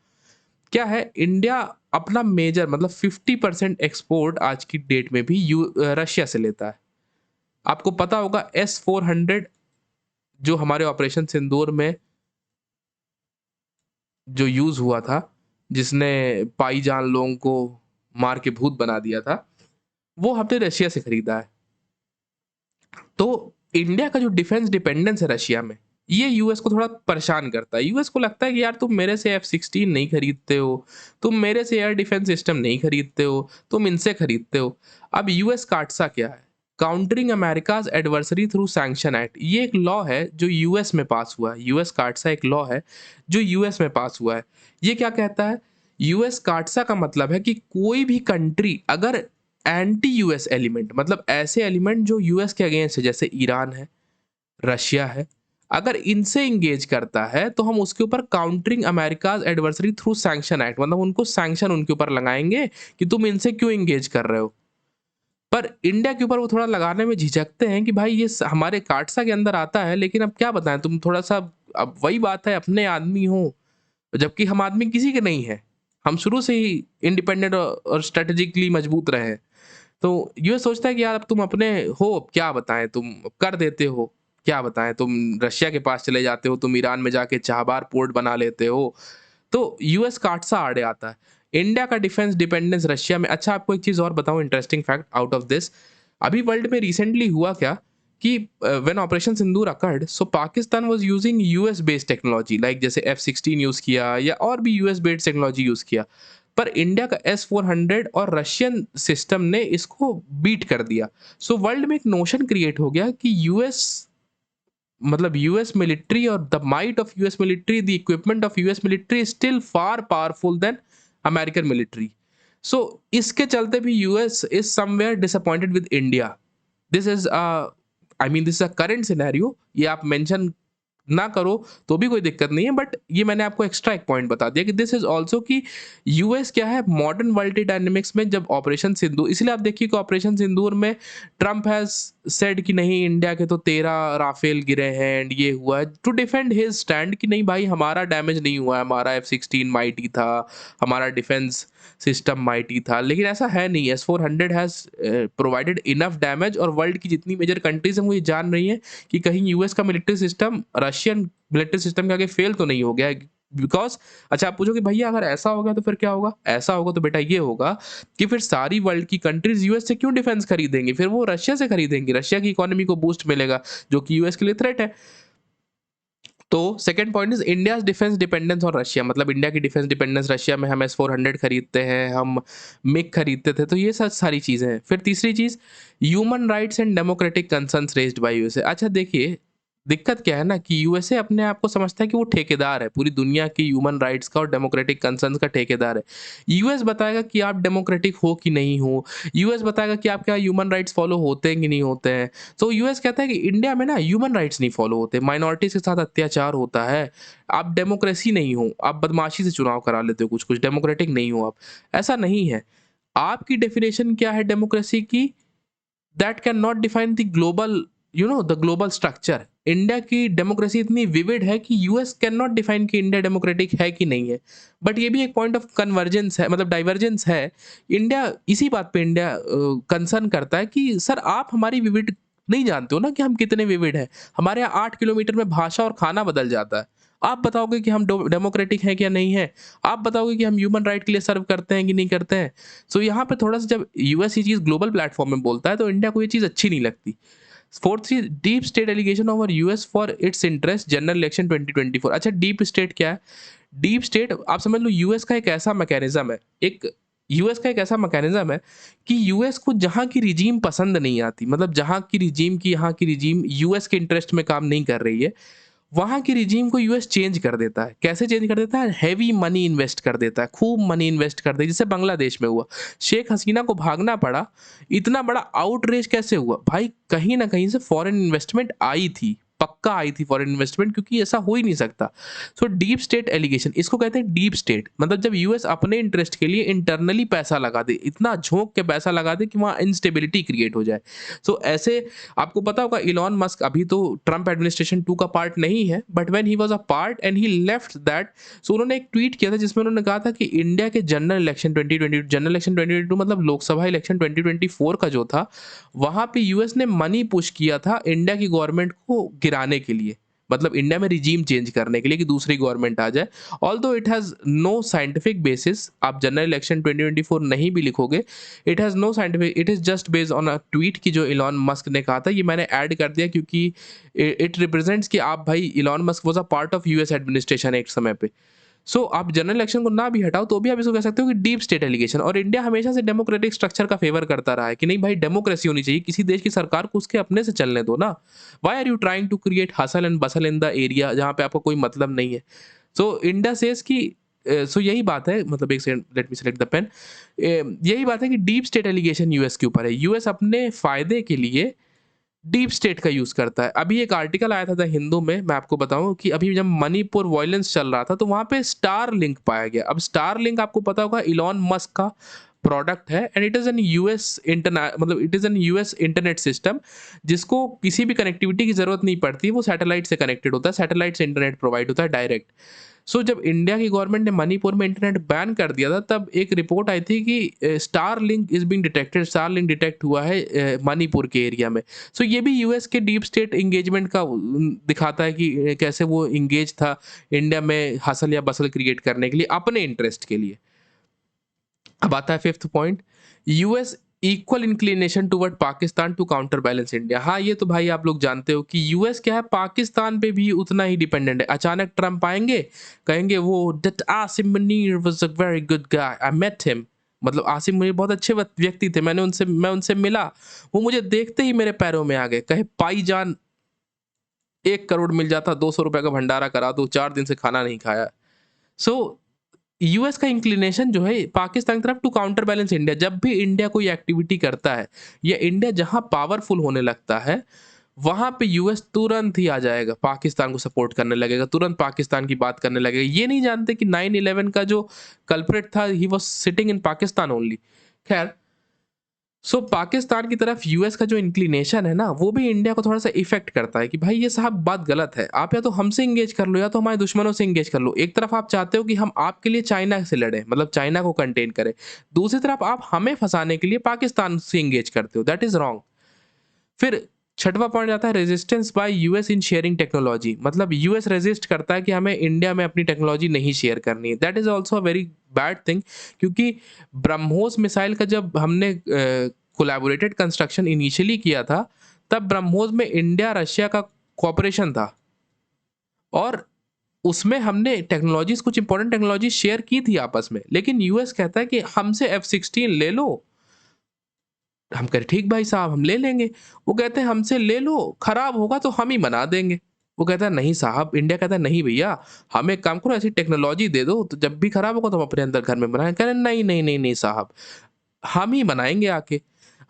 क्या है? इंडिया अपना मेजर मतलब 50% एक्सपोर्ट आज की डेट में भी रशिया से लेता है। आपको पता होगा S-400 जो हमारे ऑपरेशन सिंदूर में जो यूज हुआ था, जिसने पाईजान लोगों को मार के भूत बना दिया था, वो हमने रशिया से खरीदा है। तो इंडिया का जो डिफेंस डिपेंडेंस है रशिया में, ये यूएस को थोड़ा परेशान करता है। यूएस को लगता है कि यार तुम मेरे से F-16 नहीं खरीदते हो, तुम मेरे से एयर डिफेंस सिस्टम नहीं खरीदते हो, तुम इनसे खरीदते हो। अब यूएस काटसा क्या है? Countering America's adversary through sanction act. ये एक लॉ है जो यूएस में पास हुआ है। यूएस काटसा एक लॉ है जो यूएस में पास हुआ है। ये क्या कहता है? यूएस काटसा का मतलब है कि कोई भी कंट्री अगर एंटी यूएस एलिमेंट, मतलब ऐसे एलिमेंट जो यूएस के अगेंस्ट है, जैसे ईरान है, रशिया है, अगर इनसे इंगेज करता है तो हम उसके ऊपर countering America's adversary through sanction act, मतलब उनको सैंक्शन उनके ऊपर लगाएंगे कि तुम इनसे क्यों इंगेज कर रहे हो। पर इंडिया के ऊपर वो थोड़ा लगाने में झिझकते हैं कि भाई ये हमारे काटसा के अंदर आता है, लेकिन अब क्या बताएं, तुम थोड़ा सा, अब वही बात है, अपने आदमी हो, जबकि हम आदमी किसी के नहीं है। हम शुरू से ही इंडिपेंडेंट और स्ट्रेटेजिकली मजबूत रहे हैं। तो ये सोचता है कि यार अब तुम अपने हो, अब क्या बताएं, तुम कर देते हो, क्या बताएं, तुम रशिया के पास चले जाते हो, तुम ईरान में जाके चाहबार पोर्ट बना लेते हो। तो यूएस काटसा आड़े आता है। इंडिया का डिफेंस डिपेंडेंस रशिया में। अच्छा, आपको एक चीज और बताऊं, interesting fact out of this. अभी वर्ल्ड में रिसेंटली हुआ क्या कि when operation Sindoor occurred, so Pakistan was using US based technology, like जैसे F-16 यूज किया या और भी यूएस बेस्ड टेक्नोलॉजी यूज किया। पर इंडिया का S-400 और रशियन सिस्टम ने इसको बीट कर दिया। सो वर्ल्ड में एक नोशन क्रिएट हो गया कि यूएस, मतलब यूएस मिलिट्री और the might of US military, the equipment of US military is still far powerful than American military. So इसके चलते भी US is somewhere disappointed with India. This is I mean this is a current scenario, ये आप mention ना करो तो भी कोई दिक्कत नहीं है, बट ये मैंने आपको एक्स्ट्रा एक पॉइंट बता दिया कि दिस इज ऑल्सो कि यूएस क्या है मॉडर्न मल्टी डायनेमिक्स में, जब ऑपरेशन सिंदूर, इसलिए आप देखिए कि ऑपरेशन सिंदूर में ट्रम्प हैज सेड कि नहीं इंडिया के तो 13 राफेल गिरे हैं एंड ये हुआ है, टू डिफेंड हिज स्टैंड कि नहीं भाई हमारा डैमेज नहीं हुआ है, हमारा F-16 माइटी था, हमारा डिफेंस सिस्टम माइटी था। लेकिन ऐसा है नहीं, S-400 has provided enough damage, और वर्ल्ड की जितनी मेजर कंट्रीज हैं वो ये जान रही हैं कि कहीं यूएस का military system Russian military system के आगे फेल तो नहीं हो गया है। बिकॉज अच्छा आप पूछोगे भैया अगर ऐसा होगा तो फिर क्या होगा, ऐसा होगा तो बेटा ये होगा कि फिर सारी वर्ल्ड की कंट्रीज यूएस से क्यों डिफेंस खरीदेंगे, फिर वो रशिया से खरीदेंगे, रशिया की इकोनॉमी को बूस्ट मिलेगा जो कि यूएस के लिए थ्रेट है। तो second point is India defence dependence on Russia, मतलब इंडिया की डिफेंस डिपेंडेंस रशिया में, हम S-400 खरीदते हैं, हम मिग खरीदते थे, तो ये सब सारी चीजें हैं। फिर तीसरी चीज human rights and democratic concerns raised by USA. अच्छा देखिए दिक्कत क्या है ना कि यूएसए अपने आप को समझता है कि वो ठेकेदार है पूरी दुनिया की ह्यूमन राइट्स का और डेमोक्रेटिक कंसर्न्स का ठेकेदार है। यूएस बताएगा कि आप डेमोक्रेटिक हो कि नहीं हो, यूएस बताएगा कि आपके यहाँ ह्यूमन राइट्स फॉलो होते हैं कि नहीं होते हैं। तो यूएस कहता है कि इंडिया में ना ह्यूमन राइट्स नहीं फॉलो होते, माइनॉरिटीज के साथ अत्याचार होता है, आप डेमोक्रेसी नहीं हो, आप बदमाशी से चुनाव करा लेते हो, कुछ कुछ डेमोक्रेटिक नहीं हो आप। ऐसा नहीं है। आपकी डेफिनेशन क्या है डेमोक्रेसी की, that can not define the global, the global structure. India की डेमोक्रेसी इतनी विविड है कि यूएस कैन नॉट डिफाइन कि इंडिया डेमोक्रेटिक है कि नहीं है। बट ये भी एक पॉइंट ऑफ कन्वर्जेंस है, मतलब डाइवर्जेंस है। इंडिया इसी बात पे इंडिया कंसर्न करता है कि सर आप हमारी विविड नहीं जानते हो ना कि हम कितने विविड हैं। हमारे यहाँ 8 किलोमीटर में भाषा और खाना बदल जाता है। आप बताओगे कि हम डेमोक्रेटिक हैं क्या नहीं है, आप बताओगे कि हम ह्यूमन राइट के लिए सर्व करते हैं कि नहीं करते हैं। सो यहाँ पे थोड़ा सा जब यूएस ये चीज़ ग्लोबल प्लेटफॉर्म में बोलता है तो इंडिया को ये चीज़ अच्छी नहीं लगती। फोर्थ चीज deep state allegation over US for its interest general election 2024। अच्छा डीप स्टेट क्या है, डीप स्टेट आप समझ लो यूएस का एक ऐसा मैकेनिज्म है, एक यूएस का एक ऐसा मैकेनिज्म है कि यूएस को जहां की रिजीम पसंद नहीं आती, मतलब जहां की रिजीम की यहाँ की रिजीम यूएस के इंटरेस्ट में काम नहीं कर रही है, वहाँ की रिजीम को यूएस चेंज कर देता है। कैसे चेंज कर देता है, हैवी मनी इन्वेस्ट कर देता है, खूब मनी इन्वेस्ट कर देता है, जैसे बांग्लादेश में हुआ। शेख हसीना को भागना पड़ा, इतना बड़ा आउटरीच कैसे हुआ भाई, कहीं ना कहीं से फॉरेन इन्वेस्टमेंट आई थी, पक्का आई थी फॉरेन इन्वेस्टमेंट, क्योंकि ऐसा हो ही नहीं सकता। सो डीप स्टेट एलिगेशन इसको कहते हैं, डीप स्टेट मतलब जब यूएस अपने इंटरेस्ट के लिए इंटरनली पैसा लगा दे, इतना झोंक के पैसा लगा दे कि वहाँ इंस्टेबिलिटी क्रिएट हो जाए। सो ऐसे आपको पता होगा इलॉन मस्क अभी तो ट्रम्प एडमिनिस्ट्रेशन 2 का पार्ट नहीं है, but when he was a part and he left that, so उन्होंने एक ट्वीट किया था जिसमें उन्होंने कहा था कि इंडिया के जनरल इलेक्शन 2022, जनरल इलेक्शन 2022 मतलब लोकसभा इलेक्शन 2024 का जो था, वहां पे यूएस ने मनी पुश किया था इंडिया की गवर्नमेंट को गिराने के लिए, मतलब इंडिया में रिजीम चेंज करने के लिए कि दूसरी गवर्नमेंट आ जाए। Although it has no scientific basis, आप जनरल इलेक्शन 2024 नहीं भी लिखोगे, it has no scientific, it is just based on a tweet की जो इलॉन मस्क ने कहा था। ये मैंने ऐड कर दिया क्योंकि इट रिप्रेजेंट्स कि आप भाई Elon Musk was a part of US administration एक समय पे। सो आप जनरल इलेक्शन को ना भी हटाओ तो भी आप इसको कह सकते हो कि डीप स्टेट एलिगेशन। और इंडिया हमेशा से डेमोक्रेटिक स्ट्रक्चर का फेवर करता रहा है कि नहीं भाई डेमोक्रेसी होनी चाहिए, किसी देश की सरकार को उसके अपने से चलने दो ना। Why are you trying to create hustle and bustle in the area जहाँ पे आपको कोई मतलब नहीं है। सो इंडिया सेज कि सो यही बात है, मतलब एक second let me select the pen. यही बात है कि डीप स्टेट एलिगेशन यूएस के ऊपर है, यूएस अपने फायदे के लिए डीप स्टेट का यूज करता है। अभी एक आर्टिकल आया था द हिंदू में, मैं आपको बताऊं कि अभी जब मणिपुर वायलेंस चल रहा था तो वहां पे स्टार लिंक पाया गया। अब स्टार लिंक आपको पता होगा इलॉन मस्क का प्रोडक्ट है and it is an US internet, मतलब it is an US internet system जिसको किसी भी कनेक्टिविटी की जरूरत नहीं पड़ती, वो सैटेलाइट से कनेक्टेड होता है, सैटेलाइट से इंटरनेट प्रोवाइड होता है डायरेक्ट। सो जब इंडिया की गवर्नमेंट ने मणिपुर में इंटरनेट बैन कर दिया था तब एक रिपोर्ट आई थी कि star link is being detected, star link detect हुआ है मणिपुर के एरिया में। सो ये भी यूएस के डीप स्टेट इंगेजमेंट का दिखाता है कि कैसे वो इंगेज था इंडिया में हसल या बसल क्रिएट करने के लिए अपने इंटरेस्ट के लिए। अब आता है fifth point, US equal inclination toward Pakistan to counter balance India. हाँ ये तो भाई आप लोग जानते हो कि यूएस क्या है, पाकिस्तान पे भी उतना ही डिपेंडेंट है। अचानक ट्रम्प आएंगे, कहेंगे वो that Asim Munir was a very good guy, I met him, मतलब आसिम मुनीर बहुत अच्छे व्यक्ति थे, मैं उनसे मिला, वो मुझे देखते ही मेरे पैरों में आ गए। कहे पाई जान 1 करोड़ मिल जाता, 200 रुपए का भंडारा करा दो, 4 दिन से खाना नहीं खाया। सो यूएस का इंक्लिनेशन जो है पाकिस्तान की तरफ टू काउंटर बैलेंस इंडिया, जब भी इंडिया कोई एक्टिविटी करता है या इंडिया जहां पावरफुल होने लगता है वहाँ पे यूएस तुरंत ही आ जाएगा, पाकिस्तान को सपोर्ट करने लगेगा, तुरंत पाकिस्तान की बात करने लगेगा। ये नहीं जानते कि 9/11 का जो कल्प्रिट था, he was sitting in Pakistan only. ख़ैर, सो पाकिस्तान की तरफ यूएस का जो इंक्लिनेशन है ना, वो भी इंडिया को थोड़ा-सा इफ़ेक्ट करता है कि भाई ये साहब बात गलत है। आप या तो हमसे एंगेज कर लो या तो हमारे दुश्मनों से एंगेज कर लो। एक तरफ आप चाहते हो कि हम आपके लिए चाइना से लड़ें, मतलब चाइना को कंटेन करें। दूसरी तरफ आप हमें फँसाने के लिए पाकिस्तान से एंगेज करते हो। That is wrong. फिर छठवां पॉइंट आता है resistance bye US in sharing technology, मतलब यूएस रेजिस्ट करता है कि हमें इंडिया में अपनी टेक्नोलॉजी नहीं शेयर करनी है। That is also a very bad thing, क्योंकि ब्रह्मोस मिसाइल का जब हमने कोलैबोरेटेड कंस्ट्रक्शन इनिशियली किया था, तब ब्रह्मोस में इंडिया रशिया का कॉपरेशन था और उसमें हमने टेक्नोलॉजीज, कुछ इंपॉर्टेंट टेक्नोलॉजी शेयर की थी आपस में, लेकिन यूएस कहता है कि हमसे F-16 ले लो। हम कहे ठीक भाई साहब हम ले लेंगे। वो कहते हैं हमसे ले लो, खराब होगा तो हम ही बना देंगे। वो कहता है नहीं साहब, इंडिया कहता है नहीं भैया, हम एक काम करो ऐसी टेक्नोलॉजी दे दो, तो जब भी खराब होगा तो हम अपने अंदर घर में बनाएँ। कह रहे नहीं, नहीं, नहीं, नहीं साहब, हम ही बनाएँगे आके।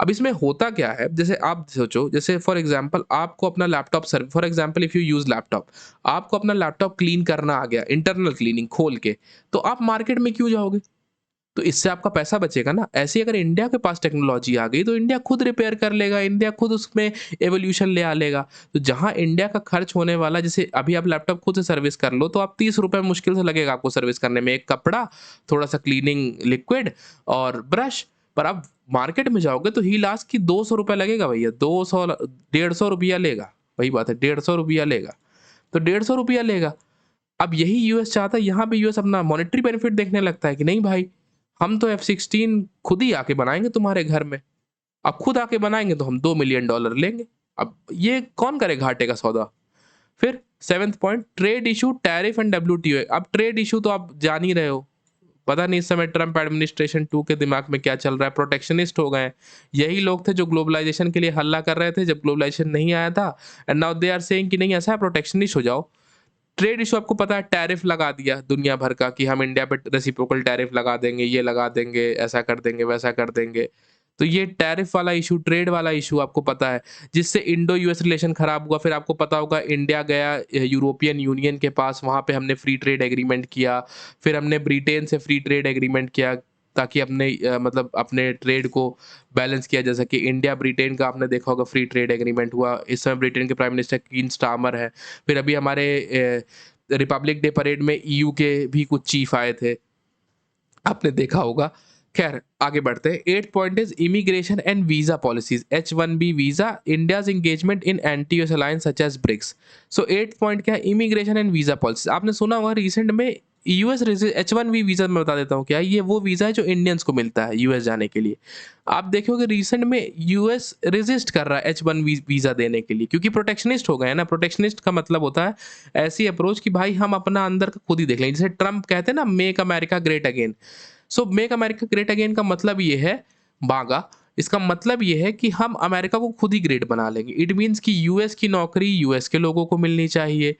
अब इसमें होता क्या है, जैसे आप सोचो, जैसे फॉर एग्ज़ाम्पल आपको अपना laptop serve for example if you use laptop, आपको अपना लैपटॉप क्लीन करना आ गया, इंटरनल क्लीनिंग खोल के, तो आप मार्केट में क्यों जाओगे? तो इससे आपका पैसा बचेगा ना। ऐसे ही अगर इंडिया के पास टेक्नोलॉजी आ गई तो इंडिया खुद रिपेयर कर लेगा, इंडिया खुद उसमें एवोल्यूशन ले आ लेगा। तो जहाँ इंडिया का खर्च होने वाला, जैसे अभी आप लैपटॉप खुद से सर्विस कर लो तो आप ₹30 मुश्किल से लगेगा आपको सर्विस करने में, एक कपड़ा, थोड़ा-सा क्लीनिंग लिक्विड और ब्रश। पर आप मार्केट में जाओगे तो ही लास्ट की ₹200 लगेगा भैया, 200 ल ₹150 लेगा। वही बात है, ₹150 लेगा। तो ₹150 लेगा। अब यही यूएस चाहता है, यहाँ पे यूएस अपना मॉनेटरी बेनिफिट देखने लगता है कि नहीं भाई, हम तो F-16 खुद ही आके बनाएँगे तुम्हारे घर में। अब खुद आके बनाएँगे तो हम $2 मिलियन लेंगे। अब ये कौन करे घाटे का सौदा? फिर 7th point, trade issue, tariff and WTO. अब ट्रेड इश्यू तो आप जान ही रहे हो। पता नहीं इस समय ट्रम्प एडमिनिस्ट्रेशन 2 के दिमाग में क्या चल रहा है, प्रोटेक्शनिस्ट हो गए हैं। यही लोग थे जो ग्लोबलाइज़ेशन के लिए हल्ला कर रहे थे जब ग्लोबलाइज़ेशन नहीं आया था, and now they are saying कि नहीं ऐसा है, प्रोटेक्शनिस्ट हो जाओ। ट्रेड इश्यू आपको पता है, टैरिफ लगा दिया दुनिया भर का कि हम इंडिया पे रेसिप्रोकल टैरिफ लगा देंगे, ये लगा देंगे, ऐसा कर देंगे, वैसा कर देंगे। तो ये टैरिफ वाला इश्यू, ट्रेड वाला इश्यू आपको पता है, जिससे इंडो यूएस रिलेशन खराब हुआ। फिर आपको पता होगा इंडिया गया यूरोपियन यूनियन के पास, वहाँ पे हमने फ्री ट्रेड एग्रीमेंट किया। फिर हमने ब्रिटेन से फ्री ट्रेड एग्रीमेंट किया ताकि अपने मतलब अपने ट्रेड को बैलेंस किया जा सके। इंडिया ब्रिटेन का आपने देखा होगा फ्री ट्रेड एग्रीमेंट हुआ। इस समय ब्रिटेन के प्राइम मिनिस्टर कीर स्टारमर हैं। फिर अभी हमारे रिपब्लिक डे परेड में ईयू के भी कुछ चीफ आए थे, आपने देखा होगा। खैर आगे बढ़ते हैं। 8th point is immigration and visa policies, H-1B visa, India's engagement in anti US alliance such as BRICS. So 8th point क्या है, इमिग्रेशन एंड वीजा पॉलिसीज। आपने सुना होगा रिसेंट में यूएस H-1B वीजा, मैं बता देता हूँ क्या है। ये वो वीजा है जो इंडियंस को मिलता है यूएस जाने के लिए। आप देखोगे रिसेंट में यूएस रेजिस्ट कर रहा है H-1B वीजा देने के लिए, क्योंकि प्रोटेक्शनिस्ट हो गए हैं ना। प्रोटेक्शनिस्ट का मतलब होता है ऐसी अप्रोच कि भाई हम अपना अंदर का खुद ही देख लें। जैसे ट्रम्प कहते हैं ना, make America great again. So make America great again का मतलब ये है, बागा, इसका मतलब ये है कि हम अमेरिका को खुद ही ग्रेट बना लेंगे। इट मीन्स कि यूएस की नौकरी यूएस के लोगों को मिलनी चाहिए,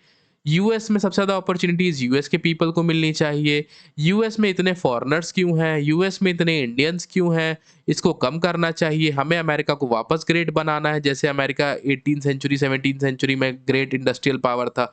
यूएस में सबसे ज़्यादा अपॉर्चुनिटीज़ यूएस के पीपल को मिलनी चाहिए, यूएस में इतने फॉरेनर्स क्यों हैं, यूएस में इतने इंडियंस क्यों हैं, इसको कम करना चाहिए, हमें अमेरिका को वापस ग्रेट बनाना है, जैसे America 18th century 17th century में ग्रेट इंडस्ट्रियल पावर था।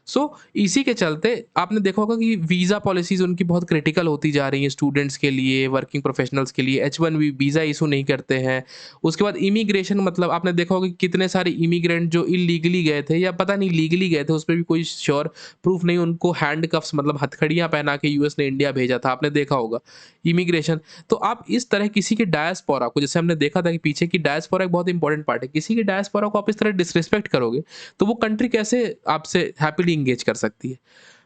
सो इसी के चलते आपने देखा होगा कि वीज़ा पॉलिसीज़ उनकी बहुत क्रिटिकल होती जा रही हैं स्टूडेंट्स के लिए, वर्किंग प्रोफेशनल्स के लिए। H-1B वीज़ा इश्यू नहीं करते हैं। उसके बाद इमिग्रेशन, मतलब आपने देखा होगा कि कितने सारे इमिग्रेंट जो इल्लीगली गए थे या पता नहीं लीगली गए थे, उस पे भी कोई श्योर प्रूफ नहीं, उनको हैंडकफ्स मतलब हथकड़ियाँ पहना के यूएस ने इंडिया भेजा था, आपने देखा होगा। इमिग्रेशन, तो आप इस तरह किसी के डायस्पोरा को, जैसे हमने देखा था कि पीछे की डायस्पोरा एक बहुत इंपॉर्टेंट पार्ट है, किसी की डायस्पोरा को आप इस तरह डिसरिस्पेक्ट करोगे तो वो कंट्री कैसे आपसे हैपीली एंगेज कर सकती है।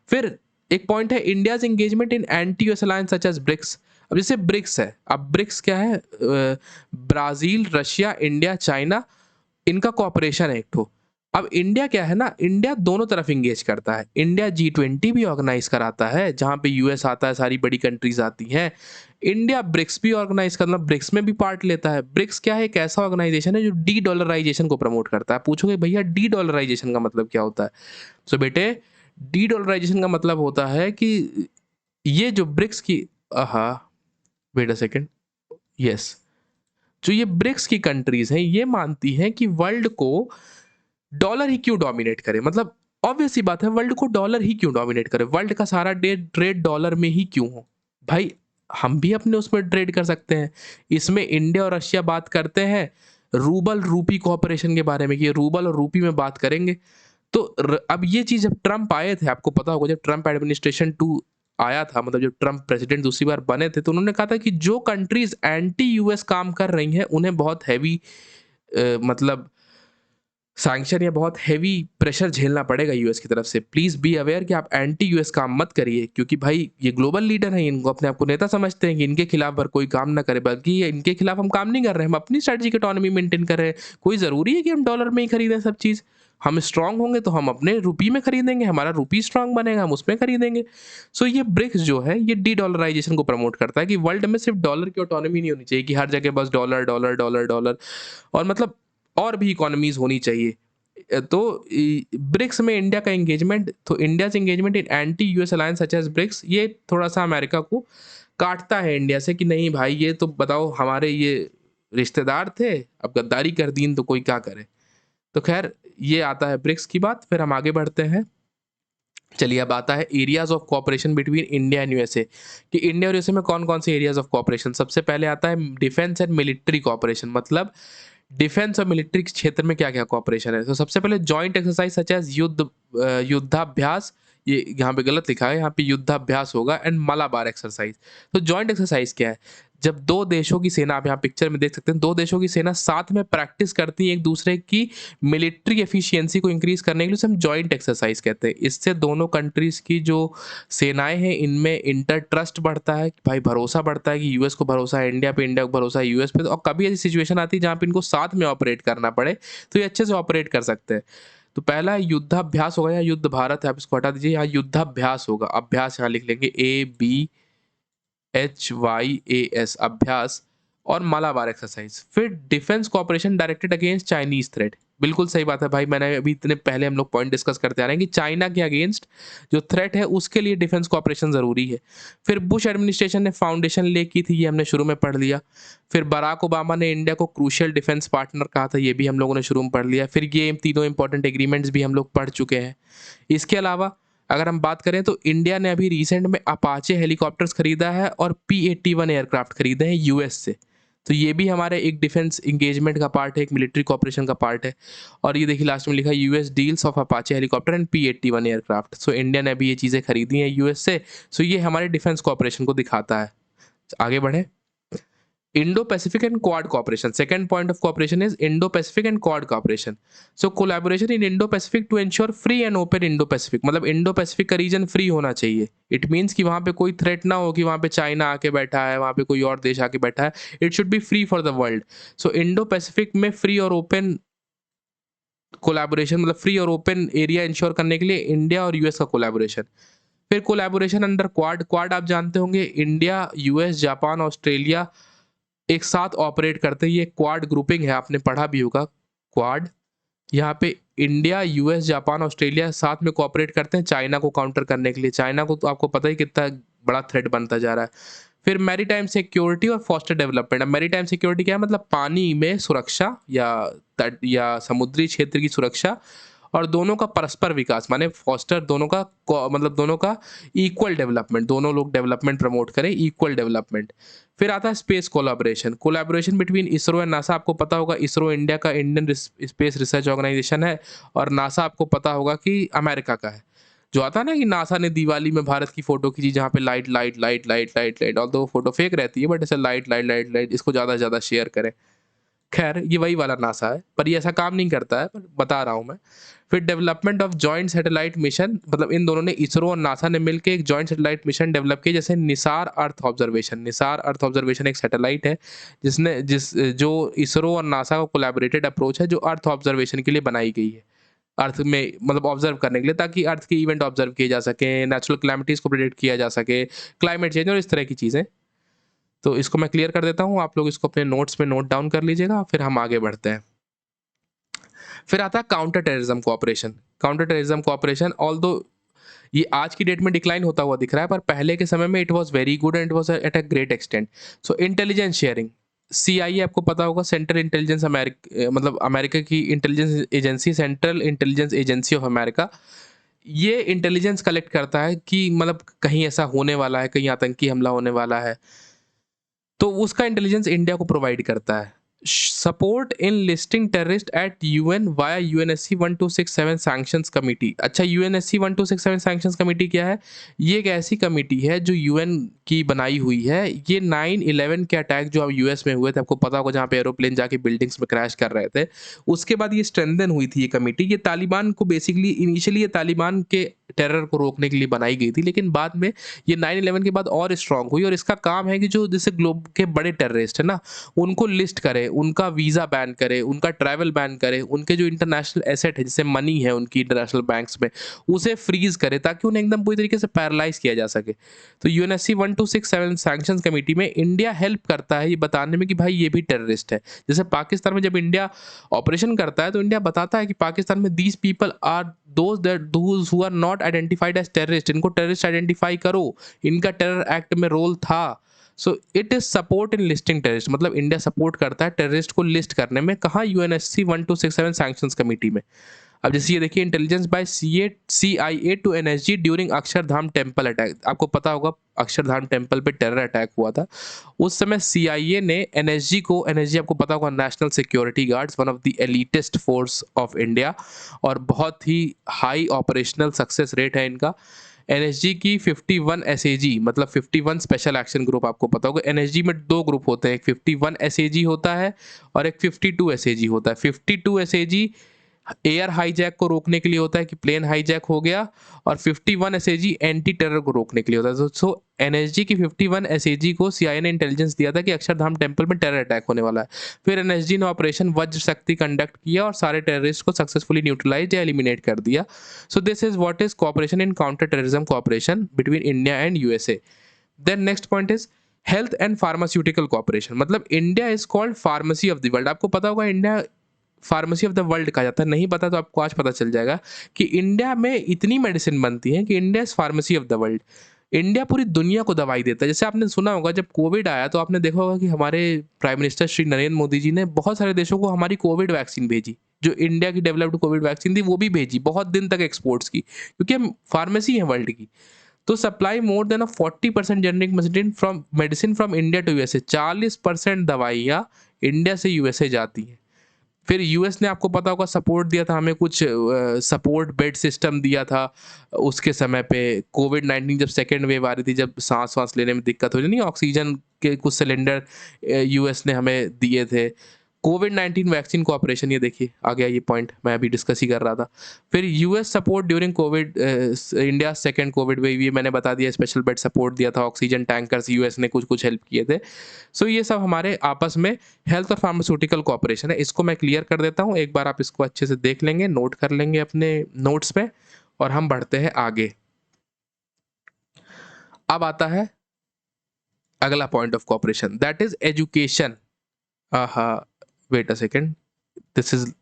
फिर एक पॉइंट है India's engagement in anti US alliance such as BRICS. अब जैसे ब्रिक्स है, अब ब्रिक्स क्या है, ब्राजील, रशिया, इंडिया, चाइना, इनका कॉपरेशन है एक ठो। अब इंडिया क्या है ना, इंडिया दोनों तरफ इंगेज करता है। इंडिया G20 भी ऑर्गेनाइज कराता है जहाँ पे यूएस आता है, सारी बड़ी कंट्रीज आती हैं। इंडिया ब्रिक्स भी ऑर्गेनाइज करना, ब्रिक्स में भी पार्ट लेता है। ब्रिक्स क्या है, एक ऐसा ऑर्गेनाइजेशन है जो डी डॉलराइजेशन को प्रमोट करता है। पूछोगे भैया डी डॉलराइजेशन का मतलब क्या होता है? सो बेटे, डी डॉलराइजेशन का मतलब होता है कि ये जो ब्रिक्स की, हाँ, वेट अ सेकेंड, यस, जो ये ब्रिक्स की कंट्रीज हैं ये मानती हैं कि वर्ल्ड को डॉलर ही क्यों डोमिनेट करे? मतलब ऑब्वियस सी बात है, वर्ल्ड को डॉलर ही क्यों डोमिनेट करे? वर्ल्ड का सारा ट्रेड डॉलर में ही क्यों हो? भाई हम भी अपने उसमें ट्रेड कर सकते हैं। इसमें इंडिया और रशिया बात करते हैं रूबल रूपी कॉपरेशन के बारे में कि रूबल और रूपी में बात करेंगे। तो अब ये चीज़ जब ट्रम्प आए थे, आपको पता होगा, जब ट्रम्प एडमिनिस्ट्रेशन 2 आया था, मतलब जब ट्रम्प प्रेसिडेंट दूसरी बार बने थे, तो उन्होंने कहा था कि जो कंट्रीज एंटी यूएस काम कर रही हैं उन्हें बहुत हैवी मतलब सैंक्शन या बहुत हेवी प्रेशर झेलना पड़ेगा यूएस की तरफ से। प्लीज़ बी अवेयर कि आप एंटी यूएस काम मत करिए, क्योंकि भाई ये ग्लोबल लीडर हैं, इनको अपने आप को नेता समझते हैं कि इनके खिलाफ पर कोई काम ना करे, बल्कि ये इनके खिलाफ हम काम नहीं कर रहे हैं, हम अपनी स्ट्रेटेजिक इकोनॉमी मेंटेन कर रहे हैं। कोई ज़रूरी है कि हम डॉलर में ही खरीदें सब चीज़? हम स्ट्रांग होंगे तो हम अपने रुपी में खरीदेंगे, हमारा रुपी स्ट्रांग बनेगा, हम उसमें खरीदेंगे। सो ये ब्रिक्स जो है ये डी डॉलराइजेशन को प्रमोट करता है कि वर्ल्ड में सिर्फ डॉलर की ऑटोनॉमी नहीं होनी चाहिए कि हर जगह बस डॉलर डॉलर डॉलर डॉलर, और मतलब और भी इकोनॉमीज होनी चाहिए। तो ब्रिक्स में इंडिया का एंगेजमेंट, तो India's engagement in anti US alliance such as BRICS, ये थोड़ा सा अमेरिका को काटता है इंडिया से कि नहीं भाई ये तो बताओ हमारे ये रिश्तेदार थे, अब गद्दारी कर दी तो कोई क्या करे। तो खैर ये आता है ब्रिक्स की बात। फिर हम आगे बढ़ते हैं। चलिए अब आता है areas of cooperation between India and USA, कि इंडिया और यूएसए में कौन कौन से एरियाज ऑफ कोऑपरेशन। सबसे पहले आता है डिफेंस एंड मिलिट्री कोऑपरेशन, मतलब डिफेंस और मिलिट्री के क्षेत्र में क्या क्या कोऑपरेशन है। तो सबसे पहले जॉइंट एक्सरसाइज सच एज युद्धाभ्यास, ये यहाँ पे गलत लिखा है, यहाँ पे युद्धाभ्यास होगा, एंड मलाबार एक्सरसाइज। तो जॉइंट एक्सरसाइज क्या है? जब दो देशों की सेना, आप यहाँ पिक्चर में देख सकते हैं, दो देशों की सेना साथ में प्रैक्टिस करती है एक दूसरे की मिलिट्री एफिशिएंसी को इंक्रीज करने के लिए, उसे हम जॉइंट एक्सरसाइज कहते हैं। इससे दोनों कंट्रीज की जो सेनाएं हैं इनमें इंटर ट्रस्ट बढ़ता है, कि भाई भरोसा बढ़ता है कि यूएस को भरोसा है इंडिया पे, इंडिया को भरोसा है यूएस पे। और कभी ऐसी सिचुएशन आती है जहाँ पे इनको साथ में ऑपरेट करना पड़े तो ये अच्छे से ऑपरेट कर सकते हैं। तो पहला युद्धाभ्यास होगा, या युद्ध भारत है, आप इसको हटा दीजिए, यहाँ युद्धाभ्यास होगा। अभ्यास यहाँ लिख लेंगे ABHYAS, अभ्यास। और मालाबार एक्सरसाइज। फिर defence cooperation directed against Chinese threat. बिल्कुल सही बात है भाई, मैंने अभी इतने पहले हम लोग पॉइंट डिस्कस करते आ रहे हैं कि चाइना के अगेंस्ट जो थ्रेट है उसके लिए डिफेंस कॉपरेशन जरूरी है। फिर बुश एडमिनिस्ट्रेशन ने फाउंडेशन ले की थी, ये हमने शुरू में पढ़ लिया। फिर बराक ओबामा ने इंडिया को क्रूशियल डिफेंस पार्टनर कहा था, ये भी हम लोगों ने शुरू में पढ़ लिया। फिर ये तीनों इंपॉर्टेंट एग्रीमेंट्स भी हम लोग पढ़ चुके हैं। इसके अलावा अगर हम बात करें तो इंडिया ने अभी रिसेंट में अपाचे हेलीकॉप्टर्स खरीदा है और P-81 एयरक्राफ्ट खरीदे हैं यूएस से। तो ये भी हमारे एक डिफेंस इंगेजमेंट का पार्ट है, एक मिलिट्री कॉपरेशन का पार्ट है। और ये देखिए लास्ट में लिखा है US deals of Apache helicopter and P-81 aircraft. So India ने अभी ये चीज़ें खरीदी हैं यूएस से। सो ये हमारे डिफेंस कॉपरेशन को दिखाता है। आगे बढ़े। Indo Pacific and quad cooperation. Second point of cooperation is Indo Pacific and Quad cooperation. So collaboration in Indo Pacific to ensure free and open Indo Pacific. मतलब इंडो पैसिफिक का reason free होना चाहिए। It means कि वहाँ पे कोई threat ना हो कि वहाँ पे चाइना आके बैठा है, वहाँ पे कोई और देश आके बैठा है। It should be free for the world. So Indo Pacific में फ्री और ओपन कोलैबोरेशन, मतलब फ्री और ओपन एरिया इंश्योर करने के लिए इंडिया और यूएस का कोलैबोरेशन। फिर कोलैबोरेशन अंडर क्वाड। क्वाड आप जानते होंगे, इंडिया, यूएस, जापान, ऑस्ट्रेलिया एक साथ ऑपरेट करते हैं। ये क्वाड ग्रुपिंग है, आपने पढ़ा भी होगा क्वाड। यहाँ पे इंडिया, यूएस, जापान, ऑस्ट्रेलिया साथ में कोऑपरेट करते हैं चाइना को काउंटर करने के लिए। चाइना को तो आपको पता ही कितना बड़ा थ्रेट बनता जा रहा है। फिर मैरीटाइम सिक्योरिटी और फॉस्टर डेवलपमेंट। अब मैरीटाइम सिक्योरिटी क्या है? मतलब पानी में सुरक्षा या तट या समुद्री क्षेत्र की सुरक्षा, और दोनों का परस्पर विकास, माने फॉस्टर दोनों का मतलब दोनों का इक्वल डेवलपमेंट, दोनों लोग डेवलपमेंट प्रमोट करें, इक्वल डेवलपमेंट। फिर आता है space collaboration. Collaboration between ISRO and NASA. आपको पता होगा इसरो इंडिया का इंडियन स्पेस रिसर्च ऑर्गेनाइजेशन है, और नासा आपको पता होगा कि अमेरिका का है। जो आता है ना कि नासा ने दिवाली में भारत की फोटो खींची जहाँ पे light light light light light light, although photo fake रहती है बट ऐसे लाइट लाइट लाइट लाइट, इसको ज़्यादा से ज़्यादा शेयर करें। खैर ये वही वाला नासा है, पर ये ऐसा काम नहीं करता है, पर बता रहा हूँ मैं। फिर development of joint satellite mission, मतलब इन दोनों ने, इसरो और नासा ने मिलकर एक जॉइंट सैटेलाइट मिशन डेवलप किया, जैसे Nisar earth observation. Nisar earth observation एक सैटेलाइट है जो इसरो और नासा का कोलैबोरेटेड अप्रोच है, जो अर्थ ऑब्जर्वेशन के लिए बनाई गई है। अर्थ में मतलब ऑब्जर्व करने के लिए, ताकि अर्थ के इवेंट ऑब्जर्व किए जा सके, नेचुरल क्लैमिटीज को प्रिडिक्ट किया जा सके, क्लाइमेट चेंज और इस तरह की चीज़ें। तो इसको मैं क्लियर कर देता हूँ, आप लोग इसको अपने नोट्स में नोट डाउन कर लीजिएगा, फिर हम आगे बढ़ते हैं। फिर आता है counter terrorism cooperation. Counter terrorism cooperation although ये आज की डेट में डिक्लाइन होता हुआ दिख रहा है, पर पहले के समय में it was very good and it was at a great extent. So intelligence sharing, CIA आपको पता होगा, सेंट्रल इंटेलिजेंस मतलब अमेरिका की intelligence agency, central intelligence agency of America. ये इंटेलिजेंस कलेक्ट करता है कि मतलब कहीं ऐसा होने वाला है, कहीं आतंकी हमला होने वाला है, तो उसका इंटेलिजेंस इंडिया को प्रोवाइड करता है। Support in listing terrorist eight UN via UNSC 1267 sanctions committee. अच्छा, यूएनएससी 1267 सैंक्शंस कमिटी क्या है? ये एक ऐसी कमिटी है जो यूएन की बनाई हुई है। ये 9/11 के अटैक जो अब यूएस में हुए थे, आपको पता होगा, जहाँ पे एरोप्लेन जाके बिल्डिंग्स में क्रैश कर रहे थे, उसके बाद ये स्ट्रेंथन हुई थी ये कमिटी। ये तालिबान को बेसिकली, इनिशियली ये तालिबान के टेरर को रोकने के लिए बनाई गई थी, लेकिन बाद में ये 9/11 के बाद और स्ट्रांग हुई, और इसका काम है कि जो जैसे ग्लोब के बड़े टेररिस्ट है ना, उनको लिस्ट करे, उनका वीज़ा बैन करे, उनका ट्रैवल बैन करे, उनके जो इंटरनेशनल एसेट है, जैसे मनी है उनकी इंटरनेशनल बैंक्स में, उसे फ्रीज करे, ताकि उन्हें एकदम पूरी तरीके से पैरालाइज किया जा सके। तो यूएनएससी 1267 सैंक्शंस कमेटी में इंडिया हेल्प करता है ये बताने में कि भाई ये भी टेररिस्ट है। जैसे पाकिस्तान में जब इंडिया ऑपरेशन करता है, तो इंडिया बताता है कि पाकिस्तान में these people are those who are not identified as terrorist, इनको टेररिस्ट आइडेंटिफाई करो, इनका टेरर एक्ट में रोल था। So it is support in listing terrorist, मतलब इंडिया सपोर्ट करता है टेररिस्ट को लिस्ट करने में। कहाँ? यूएनएससी 1267 सैंक्शंस कमेटी में। अब जैसे ये देखिए, intelligence by CIA to NSG during Akshardham temple attack. आपको पता होगा अक्षरधाम टेम्पल पे टेरर अटैक हुआ था। उस समय CIA ने एनएसजी को, एनएसजी आपको पता होगा National Security Guards, one of the elitest force of India, और बहुत ही हाई ऑपरेशनल सक्सेस रेट है इनका। एनएसजी की 51 एसएजी, मतलब 51 स्पेशल एक्शन ग्रुप, आपको पता होगा एनएसजी में दो ग्रुप होते हैं, एक 51 एसएजी होता है और एक 52 एसएजी होता है। 52 एसएजी एयर हाईजैक को रोकने के लिए होता है कि प्लेन हाईजैक हो गया, और 51 एसएजी एंटी टेरर को रोकने के लिए होता है। सो एनएसजी की 51 एसएजी को सीआईए ने इंटेलिजेंस दिया था कि अक्षरधाम टेम्पल में टेरर अटैक होने वाला है। फिर एनएसजी ने ऑपरेशन वज्र शक्ति कंडक्ट किया और सारे टेररिस्ट को सक्सेसफुली न्यूट्रलाइज या एलिमिनेट कर दिया। So this is what is cooperation in counter terrorism cooperation between India and USA. Then next point is health and pharmaceutical cooperation, मतलब India is called pharmacy of the world. आपको पता होगा India pharmacy of the world कहा जाता है, नहीं पता तो आपको आज पता चल जाएगा कि इंडिया में इतनी मेडिसिन बनती है कि India is pharmacy of the world. India पूरी दुनिया को दवाई देता है। जैसे आपने सुना होगा, जब कोविड आया तो आपने देखा होगा कि हमारे प्राइम मिनिस्टर श्री नरेंद्र मोदी जी ने बहुत सारे देशों को हमारी कोविड वैक्सीन भेजी। जो इंडिया की डेवलप्ड कोविड वैक्सीन थी वो भी भेजी, बहुत दिन तक एक्सपोर्ट्स की, क्योंकि हम फार्मेसी है वर्ल्ड की। तो supply more than 40% generic medicine from India to USA. 40% दवाइयाँ इंडिया से यूएसए जाती हैं। फिर यूएस ने, आपको पता होगा, सपोर्ट दिया था हमें, कुछ सपोर्ट बेड सिस्टम दिया था उसके समय पे। कोविड-19 जब सेकेंड वेव आ रही थी, जब सांस लेने में दिक्कत हो रही नहीं, ऑक्सीजन के कुछ सिलेंडर यूएस ने हमें दिए थे। कोविड-19 वैक्सीन कोऑपरेशन, ये देखिए आ गया ये पॉइंट, मैं अभी डिस्कस ही कर रहा था। फिर US support during Covid, India second Covid wave, ये मैंने बता दिया। स्पेशल बेड सपोर्ट दिया था, ऑक्सीजन टैंकर्स यूएस ने कुछ कुछ हेल्प किए थे। सो ये सब हमारे आपस में हेल्थ और फार्मास्यूटिकल कोऑपरेशन है। इसको मैं क्लियर कर देता हूँ, एक बार आप इसको अच्छे से देख लेंगे, नोट कर लेंगे अपने नोट्स पे, और हम बढ़ते हैं आगे। अब आता है अगला point of cooperation, that is education. Aha, wait a second, this is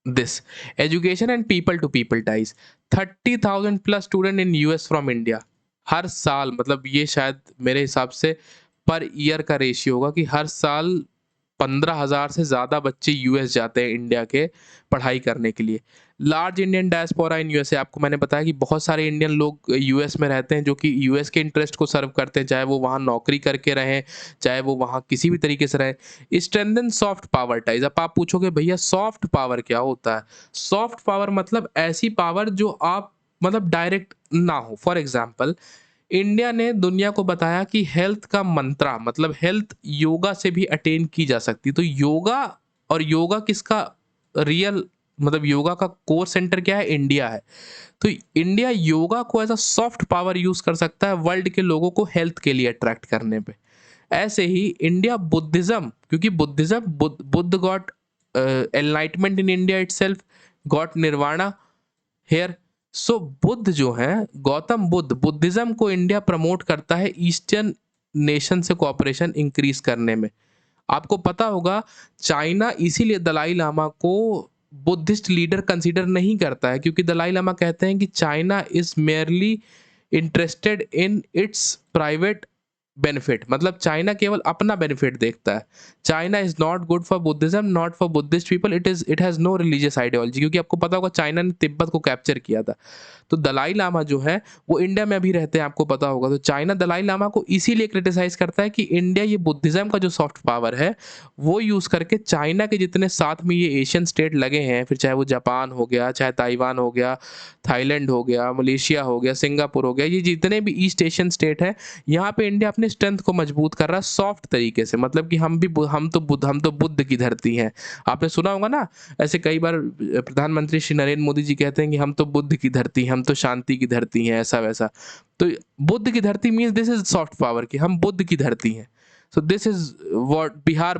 this education and people to people ties। 30,000 plus student in US from India हर साल, मतलब ये शायद मेरे हिसाब से पर ईयर का रेशियो होगा कि हर साल 15,000 से ज़्यादा बच्चे यूएस जाते हैं इंडिया के पढ़ाई करने के लिए। Large Indian diaspora in USA, आपको मैंने बताया कि बहुत सारे इंडियन लोग यूएस में रहते हैं जो कि यूएस के इंटरेस्ट को सर्व करते हैं, चाहे वो वहाँ नौकरी करके रहें, चाहे वो वहाँ किसी भी तरीके से रहें। Strengthen soft power ties. अब आप पूछोगे भैया सॉफ्ट पावर क्या होता है? सॉफ्ट पावर मतलब ऐसी पावर जो आप, मतलब डायरेक्ट ना हो। फॉर एग्जाम्पल, इंडिया ने दुनिया को बताया कि हेल्थ का मंत्रा, मतलब हेल्थ योगा से भी अटेन की जा सकती है। तो योगा, और योगा किसका रियल, मतलब योगा का कोर सेंटर क्या है? इंडिया है। तो इंडिया योगा को as a soft power use कर सकता है वर्ल्ड के लोगों को हेल्थ के लिए अट्रैक्ट करने पे। ऐसे ही इंडिया बुद्धिज्म, क्योंकि Buddhism, Buddha got enlightenment in India itself, got nirvana here. So Buddha जो है, गौतम बुद्ध, बुद्धिज्म को इंडिया प्रमोट करता है ईस्टर्न नेशन से कोऑपरेशन इंक्रीज करने में। आपको पता होगा चाइना इसीलिए दलाई लामा को बुद्धिस्ट लीडर कंसीडर नहीं करता है, क्योंकि दलाई लामा कहते हैं कि China is merely interested in its private benefit, मतलब चाइना केवल अपना बेनिफिट देखता है। China is not good for Buddhism, not for Buddhist people, it has no religious ideology. क्योंकि आपको पता होगा चाइना ने तिब्बत को कैप्चर किया था। तो दलाई लामा जो है वो इंडिया में अभी रहते हैं, आपको पता होगा। तो चाइना दलाई लामा को इसीलिए क्रिटिसाइज करता है कि इंडिया ये बुद्धिज्म का जो सॉफ्ट पावर है वो यूज़ करके चाइना के जितने साथ में ये एशियन स्टेट लगे हैं, फिर चाहे वो जापान हो गया, चाहे ताइवान हो गया, थाईलैंड हो गया, मलेशिया हो गया, सिंगापुर हो गया, ये जितने भी ईस्ट एशियन स्टेट हैं, यहाँ पे इंडिया अपने स्ट्रेंथ को मजबूत कर रहा है सॉफ्ट तरीके से। मतलब कि हम तो बुद्ध की धरती हैं। आपने सुना होगा ना, ऐसे कई बार प्रधानमंत्री श्री नरेंद्र मोदी जी कहते हैं कि हम तो बुद्ध की धरती, हम तो शांति की धरती हैं, ऐसा वैसा। तो बुद्ध की धरती means this is soft power, कि हम बुद्ध की धरती हैं। सो this is what Bihar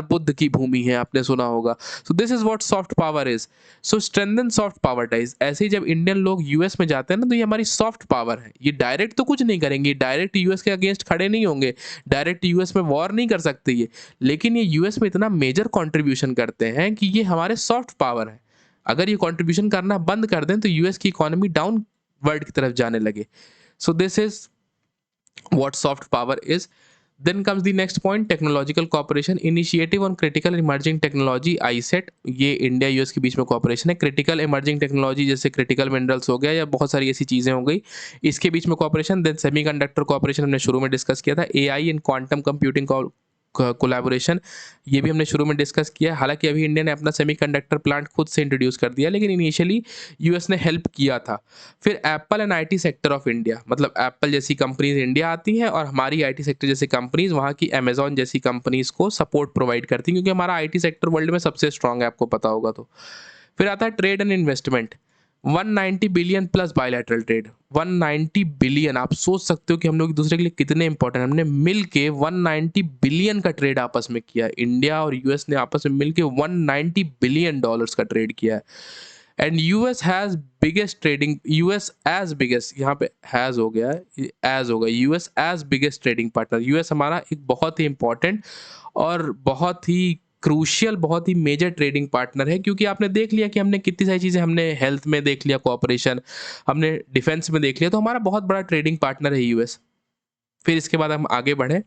Buddha की भूमि है, आपने सुना होगा। सो this is what soft power is. So strengthen soft power ties. ऐसे ही जब इंडियन लोग यूएस में जाते हैं ना, तो ये हमारी सॉफ्ट पावर है। ये डायरेक्ट तो कुछ नहीं करेंगे, डायरेक्ट यूएस के अगेंस्ट खड़े नहीं होंगे, डायरेक्ट यूएस में वॉर नहीं कर सकते ये, लेकिन ये यूएस में इतना मेजर कंट्रीब्यूशन करते हैं कि ये हमारे सॉफ्ट पावर है। अगर ये कंट्रीब्यूशन करना बंद कर दें तो यूएस की इकोनॉमी डाउन वर्ल्ड की तरफ जाने लगे। So this is what soft power is. Then comes the next point, technological cooperation, initiative on critical emerging technology iCET. ये इंडिया यूएस के बीच में कॉपरेशन है। क्रिटिकल इमर्जिंग टेक्नोलॉजी जैसे क्रिटिकल मिनरल्स हो गया या बहुत सारी ऐसी चीज़ें हो गई, इसके बीच में कॉपरेशन। देन सेमीकंडक्टर कॉपरेशन हमने शुरू में डिस्कस किया था। एआई इन क्वांटम कंप्यूटिंग कोलैबोरेशन, ये भी हमने शुरू में डिस्कस किया है। हालांकि अभी इंडिया ने अपना सेमीकंडक्टर प्लांट खुद से इंट्रोड्यूस कर दिया, लेकिन इनिशियली यूएस ने हेल्प किया था। फिर Apple and IT sector of India, मतलब एप्पल जैसी कंपनीज इंडिया आती हैं और हमारी आईटी सेक्टर जैसी कंपनीज वहाँ की अमेजॉन जैसी कंपनीज को सपोर्ट प्रोवाइड करती हैं, क्योंकि हमारा आईटी सेक्टर वर्ल्ड में सबसे स्ट्रांग है, आपको पता होगा। तो फिर आता है trade and investment. 190 billion plus bilateral trade. 190 billion, आप सोच सकते हो कि हम लोग एक दूसरे के लिए कितने इंपॉर्टेंट। हमने मिल के 190 बिलियन का ट्रेड आपस में किया। इंडिया और यूएस ने आपस में मिल के 190 बिलियन डॉलर्स का ट्रेड किया है। And US has biggest trading, US as biggest, यहाँ पे हैज हो गया है, एज होगा, US as biggest trading partner. US हमारा एक बहुत ही इंपॉर्टेंट और बहुत ही क्रूशियल, बहुत ही मेजर ट्रेडिंग पार्टनर है। क्योंकि आपने देख लिया कि हमने कितनी सारी चीज़ें, हमने हेल्थ में देख लिया कोऑपरेशन, हमने डिफेंस में देख लिया, तो हमारा बहुत बड़ा ट्रेडिंग पार्टनर है यूएस। फिर इसके बाद हम आगे बढ़ें।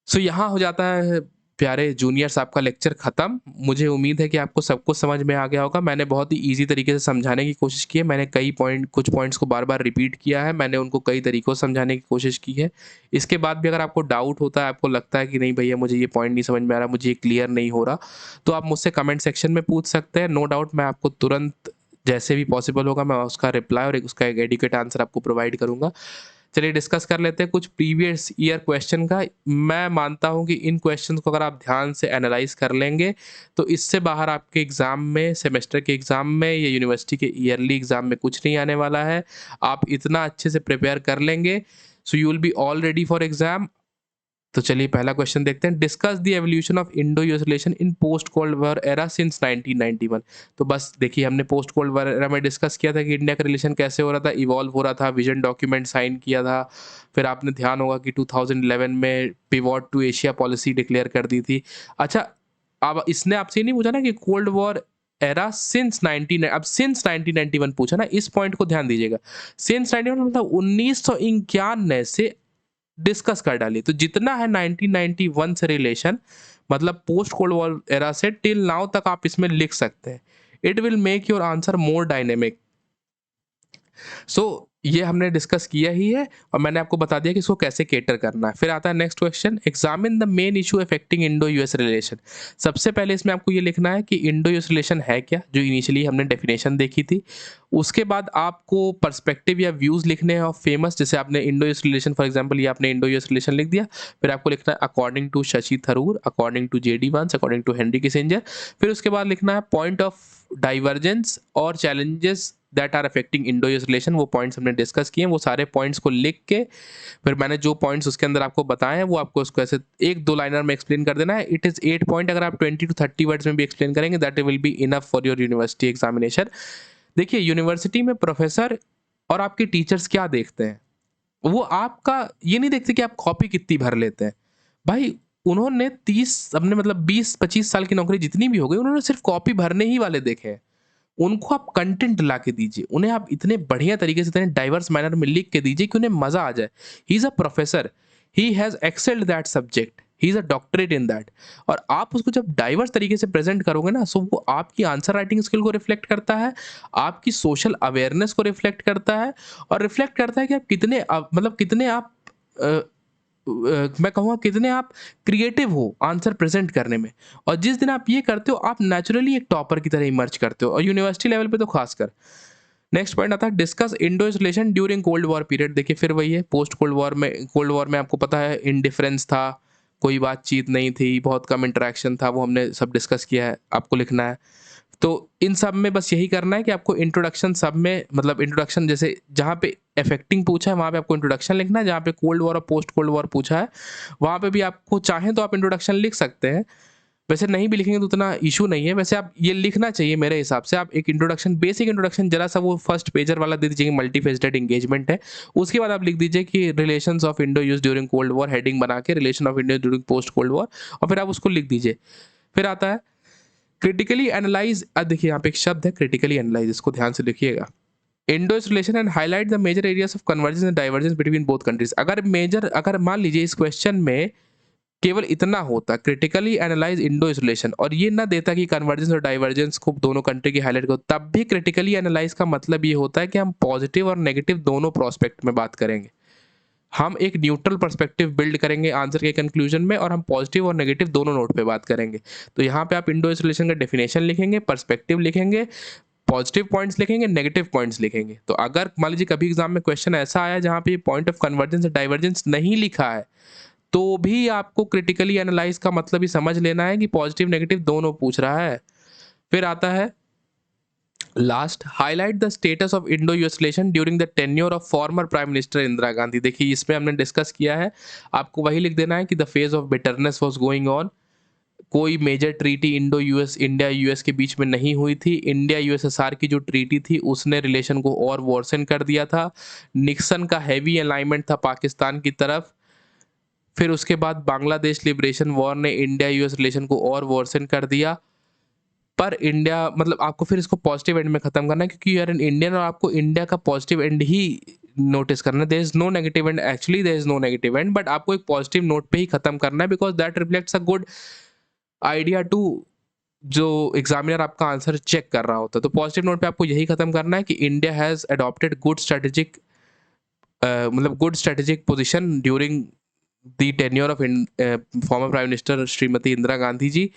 सो यहाँ हो जाता है प्यारे जूनियर्स आपका लेक्चर ख़त्म। मुझे उम्मीद है कि आपको सब कुछ समझ में आ गया होगा। मैंने बहुत ही ईज़ी तरीके से समझाने की कोशिश की है। मैंने कुछ पॉइंट्स को बार-बार रिपीट किया है। मैंने उनको कई तरीकों से समझाने की कोशिश की है। इसके बाद भी अगर आपको डाउट होता है, आपको लगता है कि नहीं भैया मुझे ये पॉइंट नहीं समझ में आ रहा, मुझे ये क्लियर नहीं हो रहा, तो आप मुझसे कमेंट सेक्शन में पूछ सकते हैं। नो डाउट मैं आपको तुरंत जैसे भी पॉसिबल होगा मैं उसका रिप्लाई और उसका एक एडुकेट आंसर आपको प्रोवाइड करूँगा। चलिए डिस्कस कर लेते हैं कुछ प्रीवियस ईयर क्वेश्चन का। मैं मानता हूं कि इन क्वेश्चंस को अगर आप ध्यान से एनालाइज कर लेंगे तो इससे बाहर आपके एग्जाम में, सेमेस्टर के एग्जाम में या यूनिवर्सिटी के ईयरली एग्जाम में कुछ नहीं आने वाला है। आप इतना अच्छे से प्रिपेयर कर लेंगे, so you will be all ready for exam. तो चलिए पहला क्वेश्चन देखते हैं। Discuss the evolution of Indo US relation in post cold war era since 1991। तो बस देखिए, हमने पोस्ट कोल्ड वॉर एरा में डिस्कस किया था कि इंडिया का रिलेशन कैसे हो रहा था, इवॉल्व हो रहा था, विजन डॉक्यूमेंट साइन किया था। फिर आपने ध्यान होगा कि 2011 में pivot to Asia policy declare कर दी थी। अच्छा, अब इसने आपसे नहीं पूछा ना कि कोल्ड वॉर एरा सिंस 19, अब सिंस 1991 पूछा ना, इस पॉइंट को ध्यान दीजिएगा। सिंस 91 मतलब 1991 से डिस्कस कर डाली। तो जितना है 1991 से रिलेशन, मतलब पोस्ट कोल्ड वॉर एरा से टिल नाउ तक आप इसमें लिख सकते हैं। It will make your answer more dynamic. So ये हमने डिस्कस किया ही है और मैंने आपको बता दिया कि इसको कैसे केटर करना है। फिर आता है next question, examine the main issue affecting Indo US relation. सबसे पहले इसमें आपको ये लिखना है कि इंडो यूएस रिलेशन है क्या, जो इनिशियली हमने डेफिनेशन देखी थी। उसके बाद आपको पर्सपेक्टिव या व्यूज़ लिखने हैं ऑफ फेमस, जैसे आपने Indo US relation, for example ये आपने इंडो यूएस रिलेशन लिख दिया। फिर आपको लिखना है according to Shashi Tharoor, according to JD Vance, according to Henry Kissinger. फिर उसके बाद लिखना है पॉइंट ऑफ डाइवर्जेंस और challenges that are affecting Indo US relation. वो पॉइंट्स हमने डिस्कस किए हैं, वो सारे पॉइंट्स को लिख के फिर मैंने जो पॉइंट्स उसके अंदर आपको बताए हैं वो आपको उसको ऐसे एक दो लाइनर में एक्सप्लेन कर देना है। It is 8 point. अगर आप 20 to 30 वर्ड्स में भी एक्सप्लेन करेंगे that will be enough for your university examination. देखिए, यूनिवर्सिटी में प्रोफेसर और आपके टीचर्स क्या देखते हैं, वो आपका ये नहीं देखते कि आप कॉपी कितनी भर लेते हैं। भाई, उन्होंने 30 अपने मतलब 20-25 साल की नौकरी जितनी भी हो गई, उन्होंने सिर्फ कॉपी भरने ही वाले देखे हैं। उनको आप कंटेंट ला के दीजिए, उन्हें आप इतने बढ़िया तरीके से, इतने डाइवर्स मैनर में लिख के दीजिए कि उन्हें मज़ा आ जाए। He is a professor, he has excelled that subject, he is a doctorate in that. और आप उसको जब डाइवर्स तरीके से प्रेज़ेंट करोगे ना, सो वो आपकी आंसर राइटिंग स्किल को रिफ्लेक्ट करता है, आपकी सोशल अवेयरनेस को रिफ्लेक्ट करता है और रिफ्लेक्ट करता है कि आप कितने मतलब कितने आप अ मैं कहूँगा कितने आप क्रिएटिव हो आंसर प्रेज़ेंट करने में। और जिस दिन आप ये करते हो, आप नेचुरली एक टॉपर की तरह इमर्ज करते हो और यूनिवर्सिटी लेवल पे तो ख़ासकर। नेक्स्ट पॉइंट आता है discuss Indo relation during cold war period. देखिए फिर वही है, पोस्ट कोल्ड वॉर में आपको पता है इंडिफरेंस था, कोई बातचीत नहीं थी, बहुत कम इंटरैक्शन था, वो हमने सब डिस्कस किया है, आपको लिखना है। तो इन सब में बस यही करना है कि आपको इंट्रोडक्शन सब में, मतलब इंट्रोडक्शन जैसे जहाँ पे अफेक्टिंग पूछा है वहाँ पे आपको इंट्रोडक्शन लिखना है, जहाँ पे कोल्ड वॉर और पोस्ट कोल्ड वॉर पूछा है वहाँ पे भी आपको चाहें तो आप इंट्रोडक्शन लिख सकते हैं। वैसे नहीं भी लिखेंगे तो उतना इशू नहीं है, वैसे आप ये लिखना चाहिए मेरे हिसाब से। आप एक इंट्रोडक्शन, बेसिक इंट्रोडक्शन जरा सा वो फर्स्ट पेजर वाला दे दीजिए, मल्टी फेजेटेड एंगेजमेंट है। उसके बाद आप लिख दीजिए कि relations of Indo use during cold war, heading बना के relation of Indo during post cold war, और फिर आप उसको लिख दीजिए। फिर आता है क्रिटिकली एनालाइज। देखिए यहाँ पे एक शब्द है क्रिटिकली एनालाइज, इसको ध्यान से लिखिएगा। Indo US relation and highlight the major areas of convergence and divergence between both countries. अगर मान लीजिए इस क्वेश्चन में केवल इतना होता क्रिटिकली एनालाइज इंडो रिलेशन और ये ना देता कि कन्वर्जेंस और डाइवर्जेंस को दोनों कंट्री की हाईलाइट करो, तब भी क्रिटिकली एनालाइज का मतलब ये होता है कि हम पॉजिटिव और नेगेटिव दोनों प्रोस्पेक्ट में बात करेंगे। हम एक न्यूट्रल पर्सपेक्टिव बिल्ड करेंगे आंसर के कंक्लूजन में और हम पॉजिटिव और नेगेटिव दोनों नोट पे बात करेंगे। तो यहाँ पे आप इंडो रिलेशन का डेफिनेशन लिखेंगे, पर्सपेक्टिव लिखेंगे, पॉजिटिव पॉइंट्स लिखेंगे, नेगेटिव पॉइंट्स लिखेंगे। तो अगर मान लीजिए कभी एग्जाम में क्वेश्चन ऐसा आया जहाँ पे पॉइंट ऑफ कन्वर्जेंस और डाइवर्जेंस नहीं लिखा है, तो भी आपको क्रिटिकली एनालाइज का मतलब ही समझ लेना है कि पॉजिटिव नेगेटिव दोनों पूछ रहा है। फिर आता है last, highlight the status of Indo US relation during the tenure of former prime minister Indira Gandhi. देखिए इसमें हमने डिस्कस किया है, आपको वही लिख देना है कि the phase of bitterness was going on. कोई major treaty Indo US, India US के बीच में नहीं हुई थी। इंडिया यूएसएसआर की जो ट्रीटी थी उसने रिलेशन को और वर्सन कर दिया था। निक्सन का हैवी अलाइनमेंट था पाकिस्तान की तरफ। फिर उसके बाद बांग्लादेश लिबरेशन वॉर ने इंडिया यूएस रिलेशन को और वर्सन कर दिया। पर इंडिया, मतलब आपको फिर इसको पॉजिटिव एंड में खत्म करना है क्योंकि यू आर एन इंडियन और आपको इंडिया का पॉजिटिव एंड ही नोटिस करना है। There is no negative end, actually there is no negative end, but आपको एक पॉजिटिव नोट पे ही खत्म करना है because that reflects a good idea to जो एग्जामिनर आपका आंसर चेक कर रहा होता है। तो पॉजिटिव नोट पे आपको यही खत्म करना है कि India has adopted good strategic, मतलब good strategic position during the tenure of former prime minister Shrimati Indira Gandhi ji.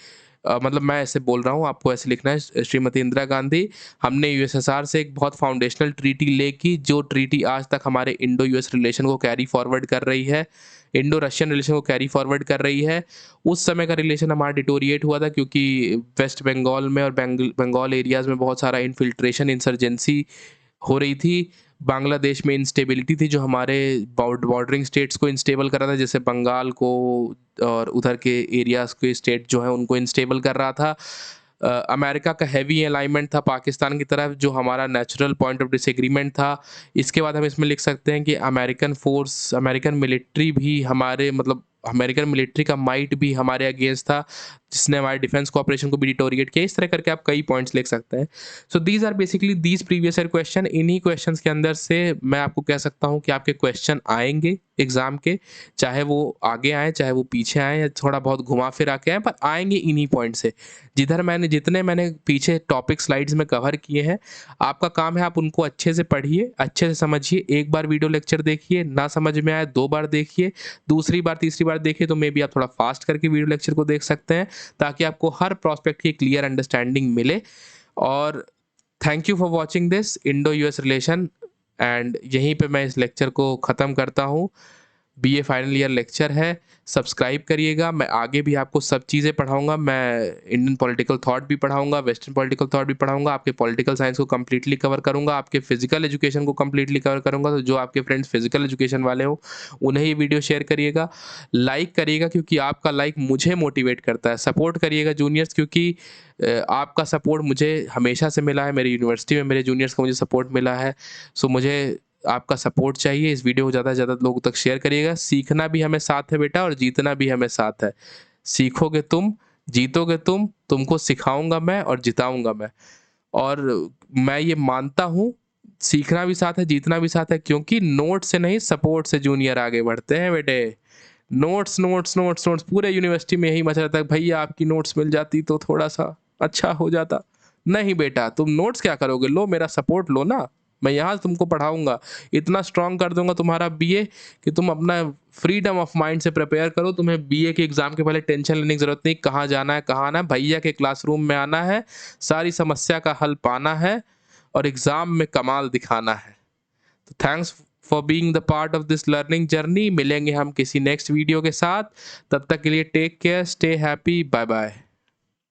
मतलब मैं ऐसे बोल रहा हूँ, आपको ऐसे लिखना है श्रीमती इंदिरा गांधी। हमने यूएसएसआर से एक बहुत फाउंडेशनल ट्रीटी ले की, जो ट्रीटी आज तक हमारे इंडो यूएस रिलेशन को कैरी फॉरवर्ड कर रही है, इंडो रशियन रिलेशन को कैरी फॉरवर्ड कर रही है। उस समय का रिलेशन हमारा डिटोरिएट हुआ था क्योंकि वेस्ट बंगाल में और बंगाल एरियाज में बहुत सारा इन्फिल्ट्रेशन, इंसर्जेंसी हो रही थी। बांग्लादेश में इंस्टेबिलिटी थी जो हमारे बॉर्डरिंग स्टेट्स को इंस्टेबल कर रहा था, जैसे बंगाल को और उधर के एरियाज़ के स्टेट जो है उनको इंस्टेबल कर रहा था। अमेरिका का हैवी अलाइनमेंट था पाकिस्तान की तरफ, जो हमारा नेचुरल पॉइंट ऑफ डिसएग्रीमेंट था। इसके बाद हम इसमें लिख सकते हैं कि अमेरिकन फोर्स, अमेरिकन मिलिट्री भी हमारे, मतलब अमेरिकन मिलिट्री का माइट भी हमारे अगेंस्ट था, जिसने हमारे डिफेंस कॉपरेशन को भी डिटोरिएट किया। इस तरह करके आप कई पॉइंट्स लिख सकते हैं। So these are basically these previous year question. इन्हीं क्वेश्चंस के अंदर से मैं आपको कह सकता हूँ कि आपके क्वेश्चन आएंगे एग्जाम के, चाहे वो आगे आए चाहे वो पीछे आए या थोड़ा बहुत घुमा फिरा के आए, पर आएंगे इन्हीं पॉइंट से। जितने मैंने पीछे टॉपिक स्लाइड्स में कवर किए हैं, आपका काम है आप उनको अच्छे से पढ़िए, अच्छे से समझिए। एक बार वीडियो लेक्चर देखिए, ना समझ में आए 2 बार देखिए, दूसरी बार तीसरी बार देखिए तो मे बी आप थोड़ा फास्ट करके वीडियो लेक्चर को देख सकते हैं, ताकि आपको हर प्रोस्पेक्ट की क्लियर अंडरस्टैंडिंग मिले। और thank you for watching this Indo US relation, and यहीं पे मैं इस लेक्चर को ख़त्म करता हूँ। बीए फाइनल ईयर लेक्चर है, सब्सक्राइब करिएगा। मैं आगे भी आपको सब चीज़ें पढ़ाऊँगा, मैं इंडियन पॉलिटिकल थॉट भी पढ़ाऊँगा, वेस्टर्न पॉलिटिकल थॉट भी पढ़ाऊँगा, आपके पॉलिटिकल साइंस को कंप्लीटली कवर करूँगा, आपके फिजिकल एजुकेशन को कंप्लीटली कवर करूँगा। तो जो आपके फ्रेंड्स फिजिकल एजुकेशन वाले हो उन्हें ये वीडियो शेयर करिएगा, लाइक करिएगा क्योंकि आपका लाइक मुझे मोटिवेट करता है। सपोर्ट करिएगा जूनियर्स, क्योंकि आपका सपोर्ट मुझे हमेशा से मिला है, मेरी यूनिवर्सिटी में मेरे जूनियर्स का मुझे सपोर्ट मिला है। सो मुझे आपका सपोर्ट चाहिए। इस वीडियो को ज़्यादा से ज़्यादा लोगों तक शेयर करिएगा। सीखना भी हमें साथ है बेटा, और जीतना भी हमें साथ है। सीखोगे तुम, जीतोगे तुम, तुमको सिखाऊंगा मैं और जिताऊंगा मैं। और मैं ये मानता हूँ, सीखना भी साथ है, जीतना भी साथ है, क्योंकि नोट से नहीं सपोर्ट से जूनियर आगे बढ़ते हैं बेटे। नोट्स, नोट्स, नोट्स, नोट्स पूरे यूनिवर्सिटी में यही मचा रहता है, भैया आपकी नोट्स मिल जाती तो थोड़ा-सा अच्छा हो जाता। नहीं बेटा, तुम नोट्स क्या करोगे? लो मेरा सपोर्ट लो ना, मैं यहाँ से तुमको पढ़ाऊँगा। इतना स्ट्रॉन्ग कर दूँगा तुम्हारा बीए कि तुम अपना फ्रीडम ऑफ माइंड से प्रिपेयर करो। तुम्हें बीए के एग्ज़ाम के पहले टेंशन लेने की ज़रूरत नहीं, कहाँ जाना है, कहाँ आना है। भैया के क्लासरूम में आना है, सारी समस्या का हल पाना है और एग्ज़ाम में कमाल दिखाना है। तो thanks for being the part of this learning journey. मिलेंगे हम किसी नेक्स्ट वीडियो के साथ। तब तक के लिए take care, stay happy, bye bye.